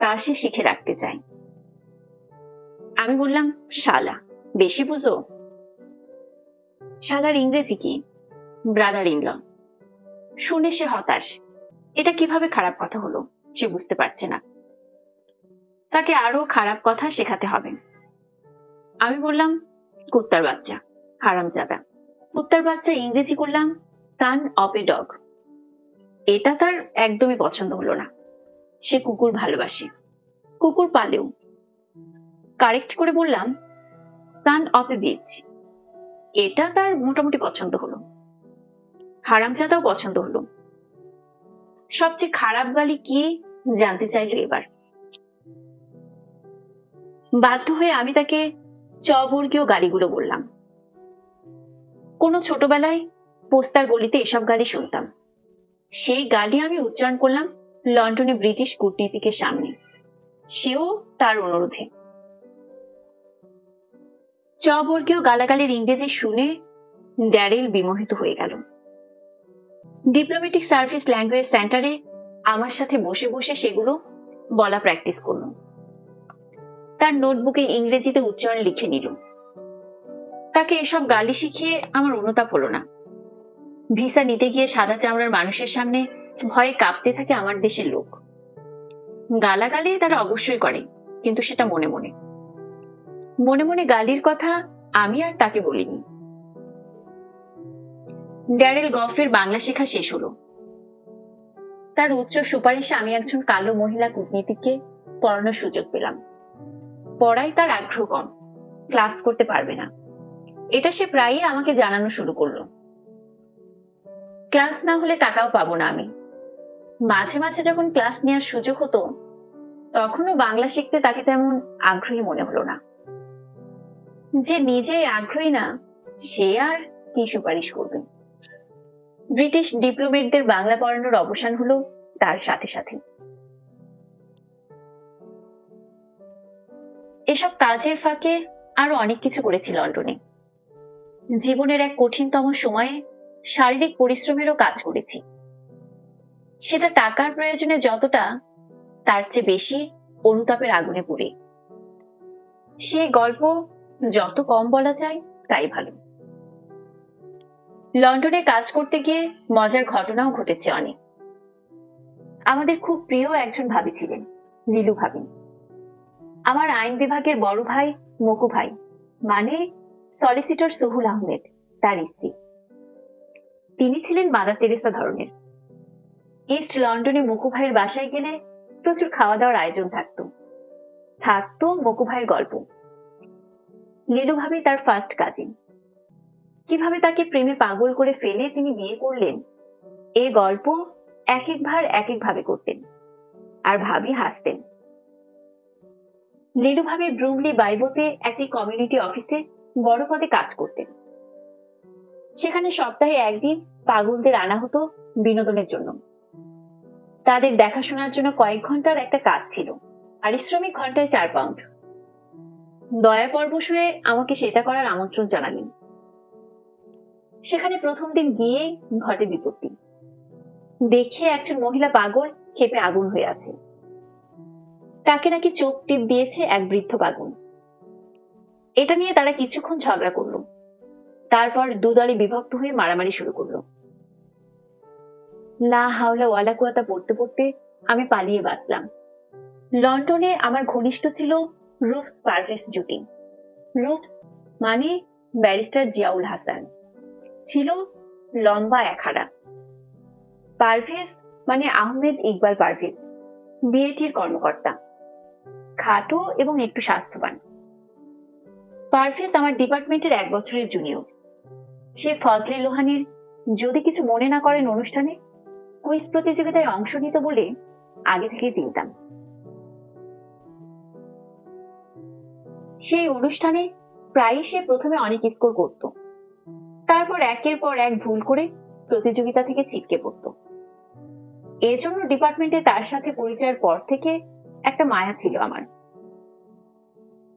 তা সে শিখে রাখতে চায়। আমি বললাম, শালা, বেশি বুঝো। শালার ইংরেজি কি? Brother in law. শুনে সে হতাশ। এটা কিভাবে খারাপ কথা হলো সে বুঝতে পারছে না। তাকে আরো খারাপ কথা শেখাতে হবে। আমি বললাম, কুত্তার বাচ্চা, হারামজাদা। কুত্তার বাচ্চা ইংরেজি করলাম সান অফ এ ডগ। এটা তার একদমই পছন্দ হলো না। সে কুকুর ভালোবাসে, কুকুর পালেও। কারেক্ট করে বললাম সান অফ এ বিচ। এটা তার মোটামুটি পছন্দ হলো। হারামজাদাও পছন্দ হলো। সবচেয়ে খারাপ গালি কি জানতে চাইলো এবার। বাধ্য হয়ে আমি তাকে চবর্গীয় গালিগুলো বললাম। কোনো ছোটবেলায় পোস্তার গলিতে এসব গালি শুনতাম। সেই গালি আমি উচ্চারণ করলাম লন্ডনে ব্রিটিশ কূটনীতিকের সামনে, সেও তার অনুরোধে। চবর্গীয় গালাগালির ইংরেজি শুনে ড্যারেল বিমোহিত হয়ে গেল। ডিপ্লোম্যাটিক সার্ভিস ল্যাঙ্গুয়েজ সেন্টারে আমার সাথে বসে বসে সেগুলো বলা প্র্যাকটিস করল। তার নোটবুকে ইংরেজিতে উচ্চারণ লিখে নিল। তাকে এসব গালি শিখিয়ে আমার অনুতাপ হলো না। ভিসা নিতে গিয়ে সাদা চামড়ার মানুষের সামনে ভয়ে কাঁপতে থাকে আমার দেশের লোক। গালাগালি তারা অবশ্যই করে, কিন্তু সেটা মনে মনে। মনে মনে গালির কথা আমি আর তাকে বলিনি। ড্যারেল গফের বাংলা শেখা শেষ হলো। তার উচ্চ সুপারিশে আমি একজন কালো মহিলা কূটনীতিককে পড়ানোর সুযোগ পেলাম। পড়ায় তার আগ্রহ কম, ক্লাস করতে পারবে না, এটা সে প্রায়ই আমাকে জানানো শুরু করলো। ক্লাস না হলে টাকাও পাবো না আমি। মাঝে মাঝে যখন ক্লাস নেওয়ার সুযোগ হতো, তখনও বাংলা শিখতে তাকে তেমন আগ্রহী মনে হলো না। যে নিজেই আগ্রহী না, সে আর কি সুপারিশ করবে। ব্রিটিশ ডিপ্লোমেটদের বাংলা পড়ানোর অবসান হলো তার সাথে সাথে। এসব কাজের ফাঁকে আরো অনেক কিছু করেছি লন্ডনে। জীবনের এক কঠিনতম সময়ে শারীরিক পরিশ্রমেরও কাজ করেছি। সেটা টাকার প্রয়োজনে যতটা, তার চেয়ে বেশি অনুতাপের আগুনে পুড়ে। সে গল্প যত কম বলা যায় তাই ভালো। লন্ডনে কাজ করতে গিয়ে মজার ঘটনাও ঘটেছে অনেক। আমাদের খুব প্রিয় একজন ভাবি ছিলেন, নীলু ভাবি। আমার আইন বিভাগের বড় ভাই মকু ভাই, মানে সলিসিটর সোহুল আহমেদ, তার স্ত্রী। তিনি ছিলেন মাদার তেরেসা ধরনের। ইস্ট লন্ডনে মকু ভাইয়ের বাসায় গেলে প্রচুর খাওয়া দাওয়ার আয়োজন থাকতো মকু ভাইয়ের গল্প। নীলু ভাবি তার ফার্স্ট কাজিন। কিভাবে তাকে প্রেমে পাগল করে ফেলে তিনি বিয়ে করলেন, এ গল্প এক একভাবে করতেন, আর ভাবি হাসতেন। নীলু ভাবি ব্রুমলি বাইবোতে একটি কমিউনিটি অফিসে বড় পদে কাজ করতেন। সেখানে সপ্তাহে একদিন পাগলদের আনা হতো বিনোদনের জন্য। তাদের দেখাশোনার জন্য কয়েক ঘন্টার একটা কাজ ছিল, পারিশ্রমিক ঘন্টায় 4 পাউন্ড। দয়া পরবশ হয়ে আমাকে সেটা করার আমন্ত্রণ জানালেন। সেখানে প্রথম দিন গিয়ে ঘটে বিপত্তি। দেখে একজন মহিলা পাগল ক্ষেপে আগুন হয়ে আছে। তাকে নাকি চোখ টিপ দিয়েছে এক বৃদ্ধ পাগল। এটা নিয়ে তারা কিছুক্ষণ ঝগড়া করলো। তারপর দুদলে বিভক্ত হয়ে মারামারি শুরু করলো। লা হাওলা ওয়ালা কুয়াতা পড়তে পড়তে আমি পালিয়ে বাঁচলাম। লন্ডনে আমার ঘনিষ্ঠ ছিল রুফস পারভেজ জুটি। রুফস মানে ব্যারিস্টার জিয়াউল হাসান, ছিল লম্বা এক হাড়া। পারভেজ মানে আহমেদ ইকবাল পারভেজ, বিএটির কর্মকর্তা, খাটো এবং একটু স্বাস্থ্যবান। পারভেজ আমার ডিপার্টমেন্টের 1 বছরের জুনিয়র। সে ফজলে লোহানীর যদি কিছু মনে না করেন অনুষ্ঠানে কুইজ প্রতিযোগিতায় অংশ নিত বলে আগে থেকে চিনতাম। সেই অনুষ্ঠানে প্রায়ই সে প্রথমে অনেক স্কোর করত, তারপর একের পর এক ভুল করে প্রতিযোগিতা থেকে ছিটকে পড়ত। এজন্য ডিপার্টমেন্টে তার সাথে পরিচয়ের পর থেকে একটা মায়া ছিল আমার।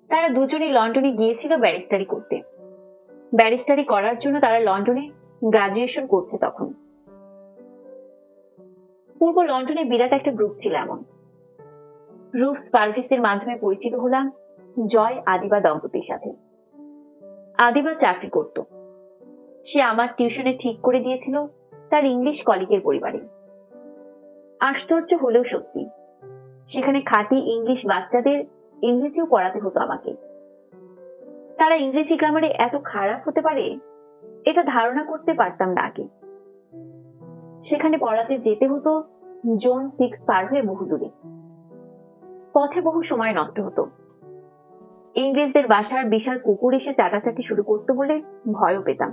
তারা দুজনেই লন্ডনে গিয়েছিল ব্যারিস্টারি করতে। ব্যারিস্টারি করার জন্য তারা লন্ডনে গ্রাজুয়েশন করছে তখন। পূর্ব লন্ডনে বিরাট একটা গ্রুপ ছিল এমন। রুফস পারভেজের মাধ্যমে পরিচিত হলাম জয় আদিবা দম্পতির সাথে। আদিবা চাকরি করত। সে আমার টিউশনে ঠিক করে দিয়েছিল তার ইংলিশ কলিগের পরিবারে। আশ্চর্য হলেও সত্যি, সেখানে খাঁটি ইংলিশ বাচ্চাদের ইংরেজিও পড়াতে হতো আমাকে। তারা ইংরেজি গ্রামারে এত খারাপ হতে পারে এটা ধারণা করতে পারতাম না আগে। সেখানে পড়াতে যেতে হতো জোন 6 পার হয়ে বহু দূরে। পথে বহু সময় নষ্ট হতো। ইংরেজদের বাসার বিশাল কুকুর এসে চাটাচাটি শুরু করতো বলে ভয়ও পেতাম।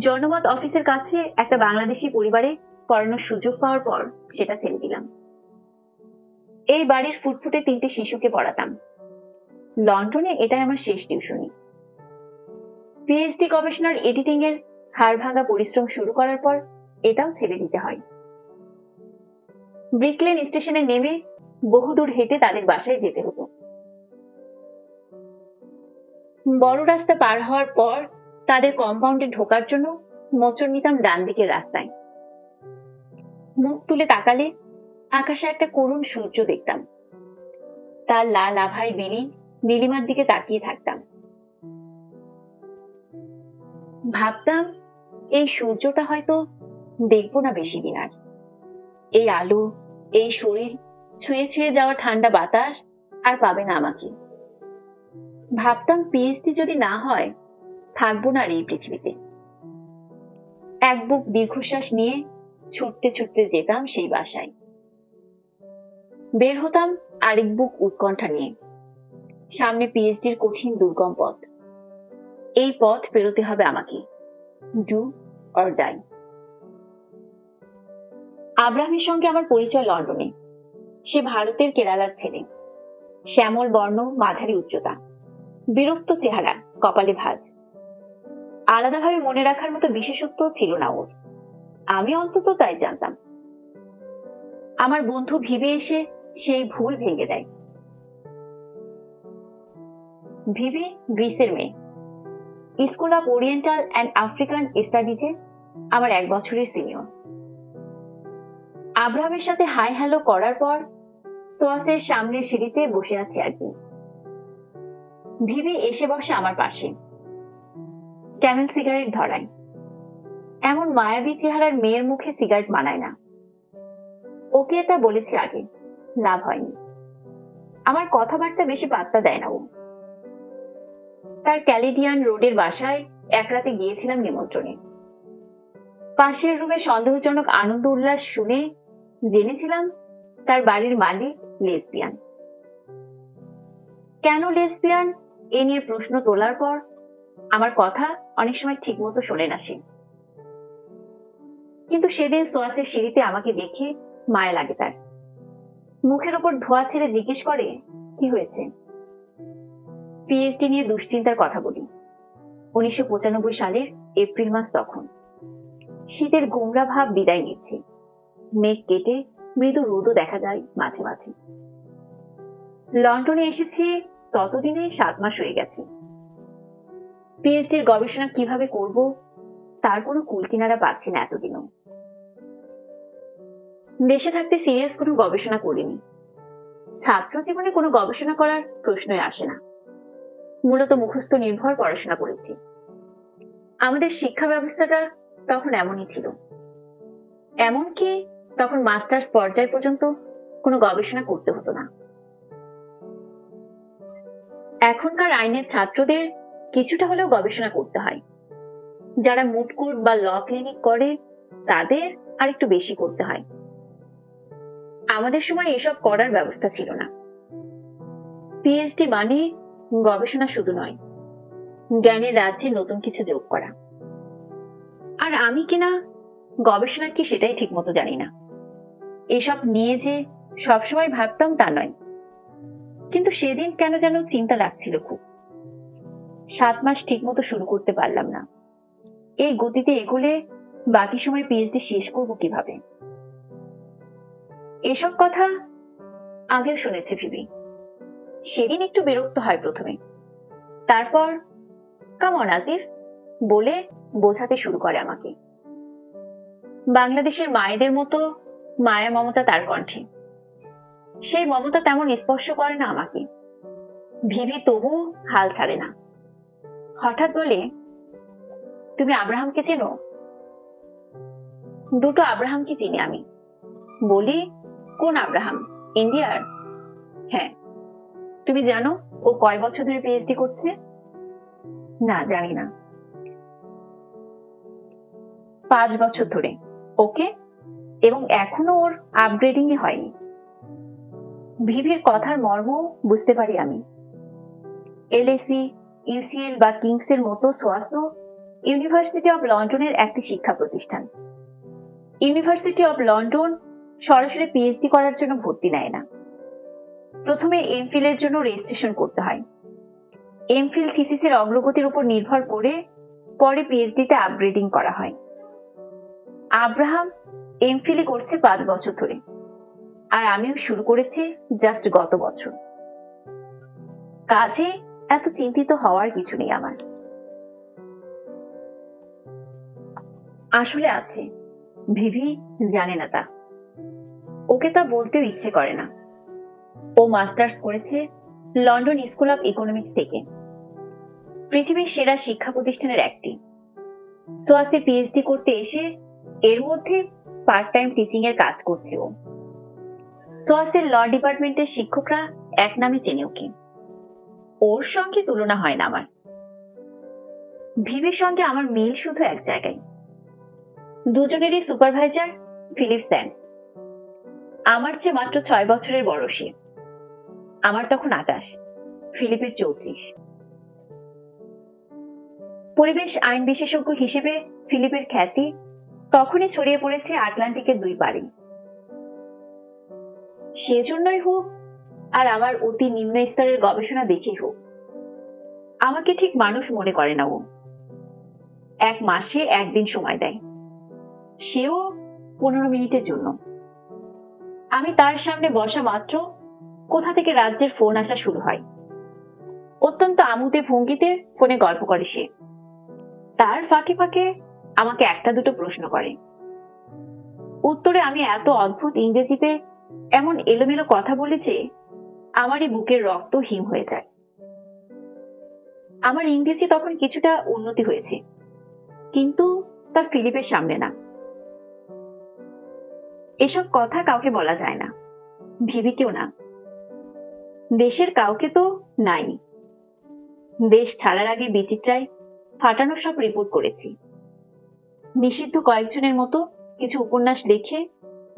জনমত অফিসের কাছে একটা বাংলাদেশি পরিবারে পড়ানোর সুযোগ পাওয়ার পর সেটা ছেড়ে দিলাম। এই বাড়ির ফুটফুটে 3টে শিশুকে পড়াতাম। লন্ডনে এটাই আমার শেষ টিউশনি। পিএইচডি গবেষণার এডিটিং এর হাড় ভাঙা পরিশ্রম শুরু করার পর এটাও ছেড়ে দিতে হয়। ব্রিকলেন স্টেশনে নেমে বহুদূর হেঁটে তাদের বাসায় যেতে হতো। বড় রাস্তা পার হওয়ার পর তাদের কম্পাউন্ডে ঢোকার জন্য মোচড় নিতাম ডান দিকের রাস্তায়। মুখ তুলে তাকালে আকাশে একটা করুণ সূর্য দেখতাম। তার লাল আভায় বিলীন নীলিমার দিকে তাকিয়ে থাকতাম। ভাবতাম এই সূর্যটা হয়তো দেখবো না বেশি দিন আর। এই আলো, এই শরীর, ছুঁয়ে ছুঁয়ে যাওয়া ঠান্ডা বাতাস আর পাবে না আমাকে। ভাবতাম পিএইচডি যদি না হয় থাকবো না আর এই পৃথিবীতে। এক বুক দীর্ঘশ্বাস নিয়ে ছুটতে ছুটতে যেতাম সেই বাসায়। বের হতাম আরেক বুক উৎকণ্ঠা নিয়ে। সামনে পিএইচডির কঠিন দুর্গম পথ। এই পথ পেরোতে হবে আমাকে। Do or die. আব্রাহামের সঙ্গে আমার পরিচয় লন্ডনে। সে ভারতের কেরালার ছেলে। শ্যামল বর্ণ, মাঝারি উচ্চতা, বিরক্ত চেহারা, কপালে ভাঁজ। আলাদাভাবে মনে রাখার মতো বিশেষত্ব ছিল না ওর। আমি অন্তত তাই জানতাম। আমার বন্ধু ভিভি এসে সেই ভুল ভেঙে দেয়। ভিভি গ্রিসের মেয়ে। School of oriental and African স্টাডিজে আমার 1 বছরের সিনিয়র। আব্রাহামের সাথে হাই হ্যালো করার পর সোয়াসের সামনের সিঁড়িতে বসে আছে একদিন। ভিভি এসে বসে আমার পাশে। ক্যামেল সিগারেট ধরায়। এমন মায়াবী চেহারার মেয়ের মুখে সিগারেট মানায় না। ওকে এটা বলেছি আগে, লাভ হয়নি। আমার কথাবার্তা বেশি পাত্তা দেয় না ও। তার ক্যালিডিয়ান রোডের বাসায় এক রাতে গিয়েছিলাম নিমন্ত্রণে। পাশের রুমে সন্দেহজনক আনন্দ উল্লাস শুনে জেনেছিলাম তার বাড়ির মালিক লেসবিয়ান। কেন লেসবিয়ান এ নিয়ে প্রশ্ন তোলার পর আমার কথা অনেক সময় ঠিক মতো শোনে না সে। কিন্তু সেদিন সোয়াসের সিঁড়িতে আমাকে দেখে মায়া লাগে তার। মুখের ওপর ধোয়া ছেড়ে জিজ্ঞেস করে, কি হয়েছে? পিএইচডি নিয়ে দুশ্চিন্তার কথা বলি। 1995 সালের এপ্রিল মাস তখন। শীতের গোমরা ভাব বিদায় নিচ্ছে। মেঘ কেটে মৃদু রোদও দেখা যায় মাঝে মাঝে। লন্ডনে এসেছি ততদিনে 7 মাস হয়ে গেছে। পিএইচডির গবেষণা কিভাবে করব তার কোনো কুলকিনারা পাচ্ছি না এতদিনও। দেশে থাকতে সিরিয়াস কোনো গবেষণা করিনি। ছাত্র জীবনে কোনো গবেষণা করার প্রশ্নই আসে না। মূলত মুখস্থ নির্ভর পড়াশোনা করেছি। আমাদের শিক্ষা ব্যবস্থাটা তখন এমনই ছিল। এমনকি তখন মাস্টার্স পর্যায় পর্যন্ত কোনো গবেষণা করতে হতো না। এখনকার আইনের ছাত্রদের কিছুটা হলেও গবেষণা করতে হয়। যারা মুড কোর্ট বা ল ক্লিনিক করে তাদের আর একটু বেশি করতে হয়। আমাদের সময় এসব করার ব্যবস্থা ছিল না। পিএইচডি মানে গবেষণা শুধু নয়, জ্ঞানের রাজ্যে নতুন কিছু যোগ করা। আর আমি কিনা গবেষণা কি সেটাই ঠিক মতো জানি না। এসব নিয়ে যে সবসময় ভাবতাম তা নয়, কিন্তু সেদিন কেন যেন চিন্তা লাগছিল খুব। 7 মাস ঠিক মতো শুরু করতে পারলাম না। এই গতিতে এগোলে বাকি সময় পিএইচডি শেষ করব কিভাবে? এসব কথা আগেও শুনেছে ভিভি। সেদিন একটু বিরক্ত হয় প্রথমে, তারপর কাম অন আজিফ বলে বোঝাতে শুরু করে আমাকে। বাংলাদেশের মায়েদের মতো মায়া মমতা তার কণ্ঠে। সেই মমতা তেমন স্পর্শ করে না আমাকে। ভিভি তবু হাল ছাড়ে না। হঠাৎ বলে, তুমি আব্রাহামকে চেনো? 2টো আব্রাহামকে চিনি আমি। বলি, কোন আব্রাহাম? ইন্ডিয়ার? হ্যাঁ। তুমি জানো ও কয় বছর ধরে পিএইচডি করছে? না, জানি না। 5 বছর ধরে। ওকে, এবং এখনো ওর আপগ্রেডিংই হয়নি। ভিভির কথার মর্ম বুঝতে পারি আমি। এলএসি, ইউসিএল বা কিংস এর মতো সোয়াসো ইউনিভার্সিটি অব লন্ডনের একটি শিক্ষা প্রতিষ্ঠান। ইউনিভার্সিটি অব লন্ডন সরাসরি পিএইচডি করার জন্য ভর্তি নেয় না। প্রথমে এমফিল এর জন্য রেজিস্ট্রেশন করতে হয়। এমফিল থিসিসের অগ্রগতির উপর নির্ভর করে পরে পিএইচডি তে আপগ্রেডিং করা হয়। আব্রাহাম এমফিল করছে 5 বছর ধরে, আর আমিও শুরু করেছি জাস্ট গত বছর। কাজে এত চিন্তিত হওয়ার কিছু নেই আমার। আসলে আছে, ভিভি জানে না তা। ওকে তা বলতেও ইচ্ছে করে না। ও মাস্টার্স করেছে লন্ডন স্কুল অফ ইকোনমিক্স থেকে, পৃথিবীর সেরা শিক্ষা প্রতিষ্ঠানের একটি। সোয়াসে পিএইচডি করতে এসে এর মধ্যে পার্ট টাইম টিচিং এর কাজ করছে ও। সোয়াসের ল ডিপার্টমেন্টের শিক্ষকরা এক নামে চেনে ওকে। ওর সঙ্গে তুলনা হয় না আমার। ভিভির সঙ্গে আমার মিল শুধু এক জায়গায়। দুজনেরই সুপারভাইজার ফিলিপ স্যান্স। আমার চেয়ে মাত্র 6 বছরের বড় সে। আমার তখন 28, ফিলিপের 34। পরিবেশ আইন বিশেষজ্ঞ হিসেবে ফিলিপের খ্যাতি তখনই ছড়িয়ে পড়েছে আটলান্টিকের 2 পারে। সেজন্যই হোক আর আমার অতি নিম্ন স্তরের গবেষণা দেখেই হোক, আমাকে ঠিক মানুষ মনে করে না ও। 1 মাসে 1 দিন সময় দেয়, সেও 15 মিনিটের জন্য। আমি তার সামনে বসা মাত্র কোথা থেকে রাজ্যের ফোন আসা শুরু হয়। অত্যন্ত আমোদে ভঙ্গিতে ফোনে গল্প করে সে। তার ফাঁকে ফাঁকে আমাকে একটা দুটো প্রশ্ন করে। উত্তরে আমি এত অদ্ভুত ইংরেজিতে এমন এলোমেলো কথা বলি যে আমারই বুকের রক্ত হিম হয়ে যায়। আমার ইংরেজি তখন কিছুটা উন্নতি হয়েছে, কিন্তু তা ফিলিপের সামনে না। এসব কথা কাউকে বলা যায় না, ভিভিকেও না, দেশের কাউকে তো নাই। দেশ ছাড়ার আগে বিচিত্রায় ফাটানো সব রিপোর্ট করেছি। নিষিদ্ধ কয়েকজনের মতো কিছু উপন্যাস লিখে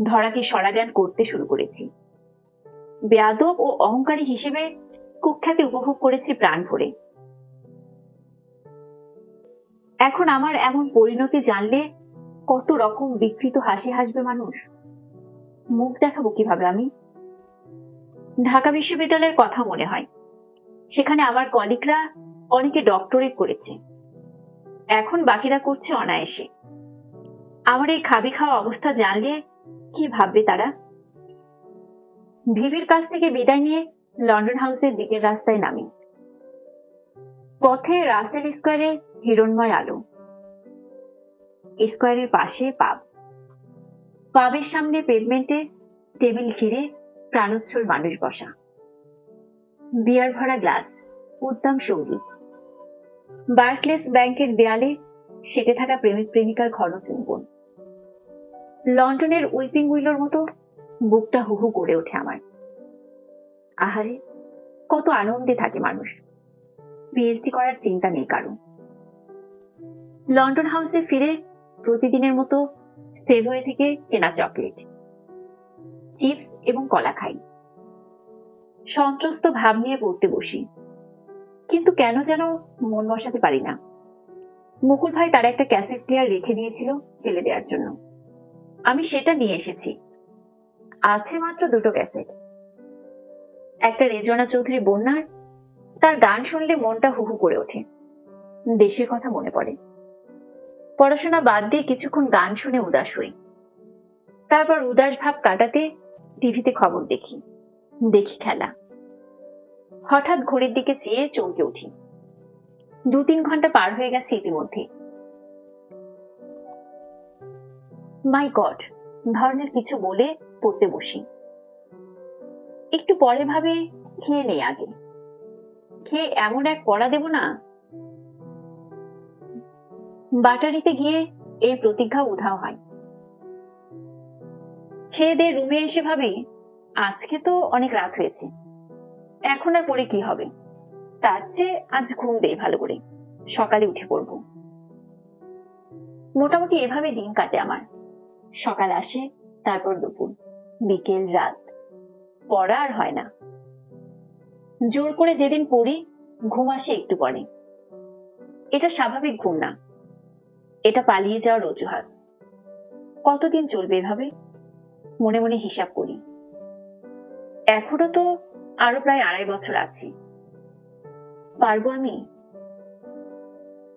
ধরাকে সরাজ্ঞান করতে শুরু করেছি। বেয়াদব ও অহংকারী হিসেবে কুখ্যাতি উপভোগ করেছি প্রাণ ভরে। এখন আমার এমন পরিণতি জানলে কত রকম বিকৃত হাসি হাসবে মানুষ। মুখ দেখাবো কিভাবে আমি? ঢাকা বিশ্ববিদ্যালয়ের কথা মনে হয়, সেখানে আমার কলিগরা অনেকে ডক্টরেট করেছে, এখন বাকিরা করছে অনায়াসে। আমার এই খাবি খাওয়া অবস্থা জানলে কি ভাববে তারা? ভিভির কাছ থেকে বিদায় নিয়ে লন্ডন হাউসের দিকের রাস্তায় নামি। পথে রাসেল স্কোয়ারে হিরণময় আলো। স্কোয়ারের পাশে পাব। পাবের সামনে পেভমেন্টে টেবিল ঘিরে প্রাণোচ্ছল মানুষ বসা। বিয়ার ভরা গ্লাস, উদ্দাম সঙ্গীত। বার্কলেস ব্যাংকের দেয়ালে সেটে থাকা প্রেমিক প্রেমিকার ঘন চুম্বন। লন্ডনের উইপিং উইলোর মতো বুকটা হুহু করে ওঠে আমার। আহারে, কত আনন্দে থাকে মানুষ। পিএইচডি করার চিন্তা নেই কারো। লন্ডন হাউসে ফিরে প্রতিদিনের মতো সেভওয়ে থেকে কেনা চকলেট, চিপস এবং কলা খাই। সন্ত্রস্ত ভাব নিয়ে পড়তে বসি, কিন্তু কেন যেন মন বসাতে পারি না। মুকুল ভাই তার একটা ক্যাসেট প্লেয়ার রেখে দিয়েছিল ফেলে দেওয়ার জন্য। আমি সেটা নিয়ে এসেছি। আছে মাত্র 2টো ক্যাসেট। একটা রেজওয়ানা চৌধুরী বন্যার, তার গান শুনলে মনটা হুহু করে ওঠে, দেশের কথা মনে পড়ে। পড়াশোনা বাদ দিয়ে কিছুক্ষণ গান শুনে উদাস হই। তারপর উদাস ভাব কাটাতে টিভিতে খবর দেখি, দেখি খেলা। হঠাৎ ঘড়ির দিকে চেয়ে চমকে উঠি। 2-3 ঘন্টা পার হয়ে গেছে ইতিমধ্যে। মাই গড ধরনের কিছু বলে পড়তে বসি। একটু পরে ভাবে খেয়ে নেই আগে, খেয়ে এমন এক পড়া দেব না। বাটারিতে গিয়ে এই প্রতিজ্ঞা উধাও হয়। খেয়ে দিয়ে রুমে এসে ভাবি আজকে তো অনেক রাত হয়েছে, এখন আর পড়ে কি হবে, তার চেয়ে আজ ঘুম দেই ভালো করে, সকালে উঠে পড়বো। মোটামুটি এভাবে দিন কাটে আমার। সকাল আসে, তারপর দুপুর, বিকেল, রাত, পড়া আর হয় না। জোর করে যেদিন পড়ি ঘুম আসে একটু পরে। এটা স্বাভাবিক ঘুম না, এটা পালিয়ে যাওয়ার অজুহাত। কতদিন চলবে এভাবে? মনে মনে হিসাব করি। এখনো তো আরো প্রায় 2.5 বছর আছে। পারবো আমি?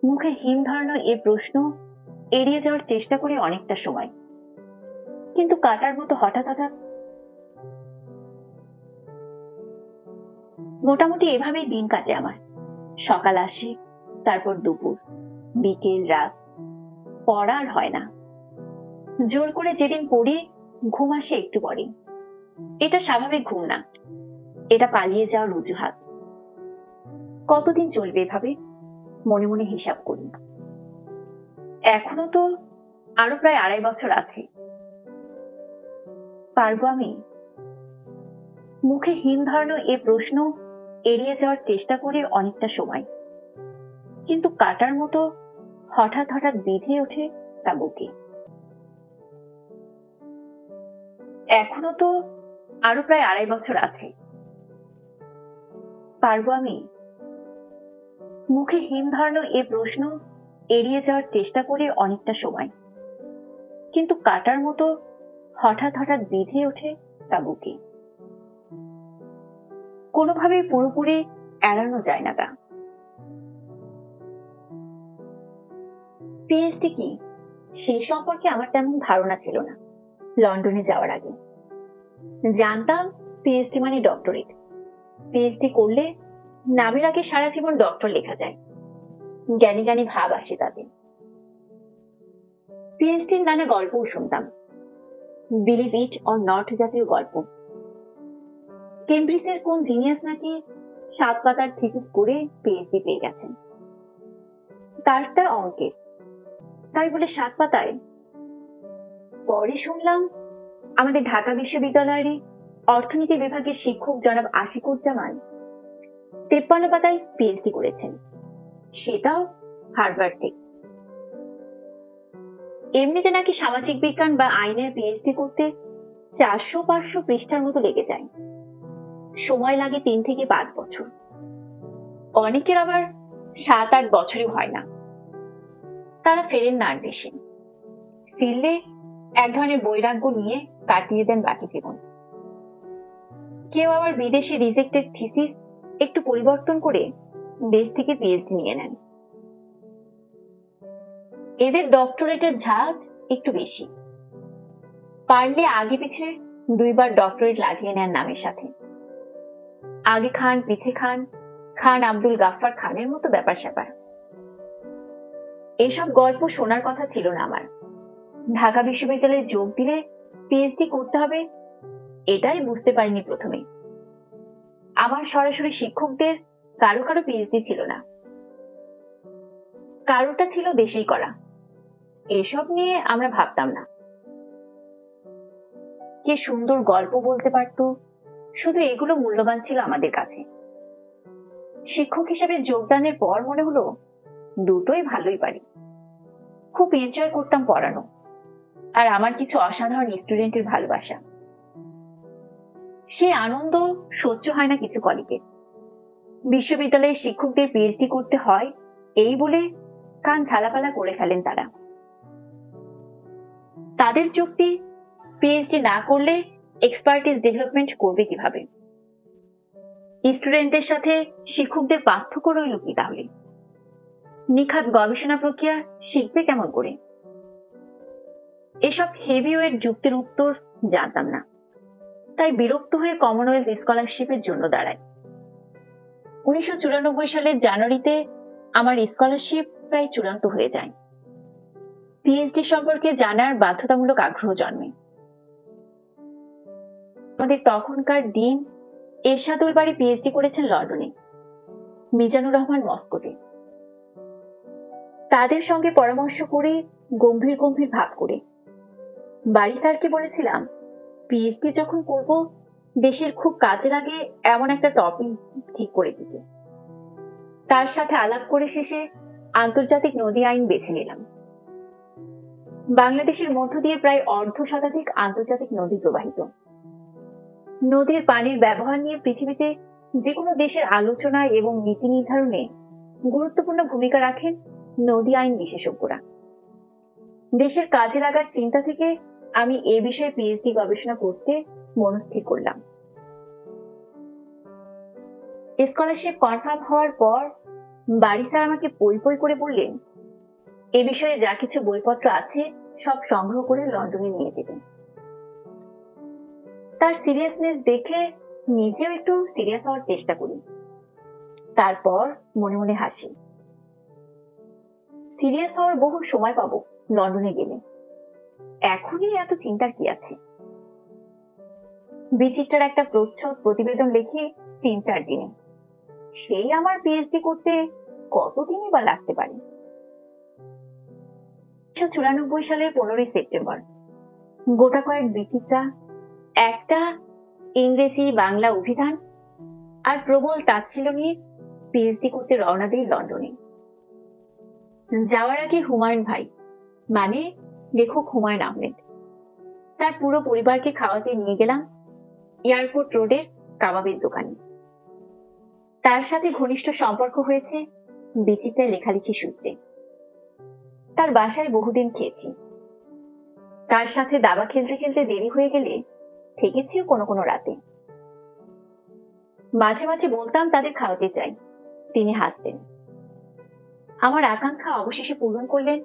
মুখে হিম ধরানো এ প্রশ্ন এড়িয়ে যাওয়ার চেষ্টা করি অনেকটা সময়, কিন্তু কাটার মতো হঠাৎ হঠাৎ। মোটামুটি এভাবেই দিন কাটে আমার। সকাল আসে, তারপর দুপুর, বিকেল, রাত, পড়া আর হয় না। জোর করে যেদিন পড়ি ঘুম আসে একটু পরে। এটা স্বাভাবিক ঘুম না, এটা পালিয়ে যাওয়ার অজুহাত। কতদিন চলবে এভাবে? মনে মনে হিসাব করি। এখনো তো আরো প্রায় 2.5 বছর আছে। পারবো আমি? মুখে হিম ধরানো এ প্রশ্ন এড়িয়ে যাওয়ার চেষ্টা করি অনেকটা সময়, কিন্তু কাটার মতো হঠাৎ হঠাৎ বেঁধে ওঠে তা বুকে। এখনো তো আরো প্রায় 2.5 বছর আছে। পারবো আমি? মুখে হিম ধরানো এ প্রশ্ন এড়িয়ে যাওয়ার চেষ্টা করি অনেকটা সময়, কিন্তু কাটার মতো হঠাৎ হঠাৎ বেঁধে ওঠে তা বুকে। কোনোভাবেই পুরোপুরি এড়ানো যায় না তা। পিএইচডি কি সেই সম্পর্কে আমার তেমন ধারণা ছিল না লন্ডনে যাওয়ার আগে। জানতাম পিএইচডি মানে ডক্টরেট। পিএইচডি করলে নামের আগে সারা জীবন ডক্টর লেখা যায়, জ্ঞানী জ্ঞানী ভাব আসে তাতে। পিএইচডির নানা গল্পও শুনতাম, বিলিভ ইট অর নট জাতীয় গল্প। কেমব্রিজের কোন জিনিয়াস নাকি 7 পাতার থিসিস করে পিএইচডি পেয়ে গেছেন। তারটা অঙ্কের, তাই বলে 7 পাতায়। পরে শুনলাম আমাদের ঢাকা বিশ্ববিদ্যালয়ের অর্থনীতি বিভাগের শিক্ষক জনাব আশিকুজ্জামান 53 পাতায় পিএইচডি করেছেন, সেটাও হার্ভার্ড থেকে। এমনিতে নাকি সামাজিক বিজ্ঞান বা আইনের পিএইচডি করতে 400-500 পৃষ্ঠার মতো লেগে যায়, সময় লাগে 3 থেকে 5 বছর। অনেকের আবার 7-8 বছরই হয় না। তারা ফেরেন না আর দেশে, ফিরলে এক ধরনের বৈরাগ্য নিয়ে কাটিয়ে দেন বাকি জীবন। কেউ আবার বিদেশে রিজেক্টেড থিসিস একটু পরিবর্তন করে দেশ থেকে পিএইচডি নিয়ে নেন। এদের ডক্টরেটের ঝাঁজ একটু বেশি, পারলে আগে পিছে 2 বার ডক্টরেট লাগিয়ে নেন নামের সাথে। আগে খান পিছে খান, খান আব্দুল গাফফার খানের মতো ব্যাপার স্যাপার। এসব গল্প শোনার কথা ছিল না আমার। ঢাকা বিশ্ববিদ্যালয়ে যোগ দিলে পিএইচডি করতে হবে, এটাই বুঝতে পারিনি প্রথমে। আমার সরাসরি শিক্ষকদের কারো কারো পিএইচডি ছিল না, কারোটা ছিল দেশেই করা। এসব নিয়ে আমরা ভাবতাম না। কে সুন্দর গল্প বলতে পারতো, শুধু এগুলো মূল্যবান ছিল আমাদের কাছে। শিক্ষক হিসেবে যোগদানের পর মনে হলো দুটোই ভালোই পারি। খুব এনজয় করতাম পড়ানো, আর আমার কিছু অসাধারণ স্টুডেন্টের ভালোবাসা। সে আনন্দ সহ্য হয় না কিছু কলিগের। বিশ্ববিদ্যালয়ের শিক্ষকদের পিএইচডি করতে হয় এই বলে কান ঝালাপালা করে ফেলেন তারা। তাদের যুক্তি, পিএইচডি না করলে এক্সপার্টিস ডেভেলপমেন্ট করবে কিভাবে? স্টুডেন্টদের সাথে শিক্ষকদের পার্থক্য রইল কি তাহলে? নিখাত গবেষণা প্রক্রিয়া শিখবে কেমন করে? এসব হেভিওয়েট যুক্তির উত্তর জানতাম না, তাই বিরক্ত হয়ে কমনওয়েলথ স্কলারশিপের জন্য দাঁড়াই। 1994 সালের জানুয়ারিতে আমার স্কলারশিপ প্রায় চূড়ান্ত হয়ে যায়। পিএইচডি সম্পর্কে জানার বাধ্যতামূলক আগ্রহ জন্মে। আমাদের তখনকার ডিন এরশাদুল বারী পিএইচডি করেছেন লন্ডনে, মিজানুর রহমান মস্কোতে। তাদের সঙ্গে পরামর্শ করে গম্ভীর গম্ভীর ভাব করে বারী স্যারকে বলেছিলাম, পিএইচডি যখন করব দেশের খুব কাজে লাগে এমন একটা টপিক ঠিক করে দিতে। তার সাথে আলাপ করে শেষে আন্তর্জাতিক নদী আইন বেছে নিলাম। বাংলাদেশের মধ্য দিয়ে প্রায় অর্ধ শতাধিক আন্তর্জাতিক নদী প্রবাহিত। নদীর পানির ব্যবহার নিয়ে পৃথিবীতে যে কোনো দেশের আলোচনা এবং নীতি নির্ধারণে গুরুত্বপূর্ণ ভূমিকা রাখেন নদী আইন বিশেষজ্ঞরা। দেশের কাজে লাগার চিন্তা থেকে আমি এ বিষয়ে পিএইচডি গবেষণা করতে মনস্থির করলাম। স্কলারশিপ কনফার্ম হওয়ার পর বাড়ি স্যার আমাকে পই পই করে বললেন এ বিষয়ে যা কিছু বইপত্র আছে সব সংগ্রহ করে লন্ডনে নিয়ে যেতেন। তার সিরিয়াসনেস দেখে নিজেও একটু সিরিয়াস হওয়ার চেষ্টা করি। তারপর মনে মনে হাসি। সিরিয়াস হওয়ার বহু সময় পাবো লন্ডনে গেলে, এখনই এত চিন্তার কি আছে? বিচিত্রার একটা প্রচ্ছদ প্রতিবেদন লিখি 3-4 দিনে, সেই আমার পিএইচডি করতে কতদিনই বা লাগতে পারে। 1994 সালে 15 সেপ্টেম্বর গোটা কয়েক বিচিত্রা, একটা ইংরেজি বাংলা অভিধান আর প্রবল তাচ্ছিল্য নিয়ে পিএইচডি করতে রওনা দিই লন্ডনে। যাওয়ার আগে হুমায়ুন ভাই, মানে লেখক হুমায়ুন আহমেদ, তার পুরো পরিবারকে খাওয়াতে নিয়ে গেলাম এয়ারপোর্ট রোডের কাবাবের দোকানে। তার সাথে ঘনিষ্ঠ সম্পর্ক হয়েছে বিচিত্রায় লেখালেখি সূত্রে। তার বাসায় বহুদিন খেয়েছি। তার সাথে দাবা খেলতে খেলতে দেরি হয়ে গেলে থেকেছিও কোনো কোনো রাতে। মাঝে মাঝে বলতাম তাদের খাওয়াতে চাই, তিনি হাসতেন। আমার আকাঙ্ক্ষা অবশেষে পূরণ করলেন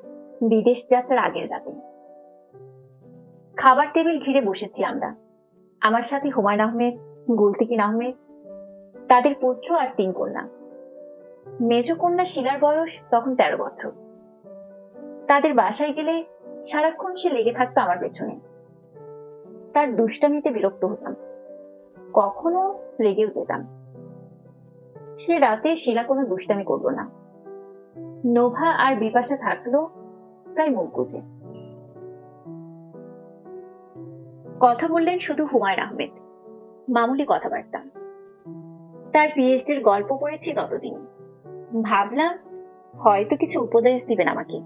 বিদেশ যাত্রার আগের রাতে। খাবার টেবিল ঘিরে বসেছি আমরা, আমার সাথে হুমায়ুন আহমেদ, গুলতিকিন আহমেদ, তাদের পুত্র আর 3 কন্যা। মেজ কন্যা শিলার বয়স তখন 13 বছর। তাদের বাসায় গেলে সারাক্ষণ সে লেগে থাকতো আমার পেছনে। তার দুষ্টামিতে বিরক্ত হতাম, কখনো রেগেও যেতাম। সে রাতে শিলা কোনো দুষ্টামি করলো না। নোভা আর বিপাশা থাকলো প্রায় মুখ গুজে। কথা বললেন শুধু হুমায়ুন আহমেদ, মামুলি কথাবার্তা। তার পিএইচডির গল্প পড়েছি ততদিন। ভাবলাম হয়তো কিছু উপদেশ দিবেন আমাকে।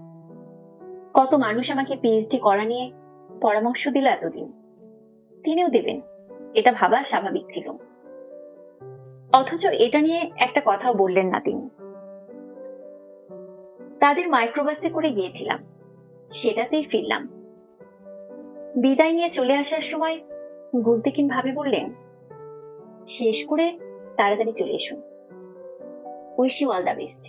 কত মানুষ আমাকে পিএইচডি করা নিয়ে পরামর্শ দিল এতদিন, তিনিও দেবেন, এটা ভাবা স্বাভাবিক ছিল। অথচ এটা নিয়ে একটা কথাও বললেন না তিনি। তাদের মাইক্রোবাসে করে গিয়েছিলাম, সেটাতেই ফিরলাম। বিদায় নিয়ে চলে আসার সময় গুলতিকিন ভাবে বললেন, শেষ করে তাড়াতাড়ি চলে এসো, wish you all the best.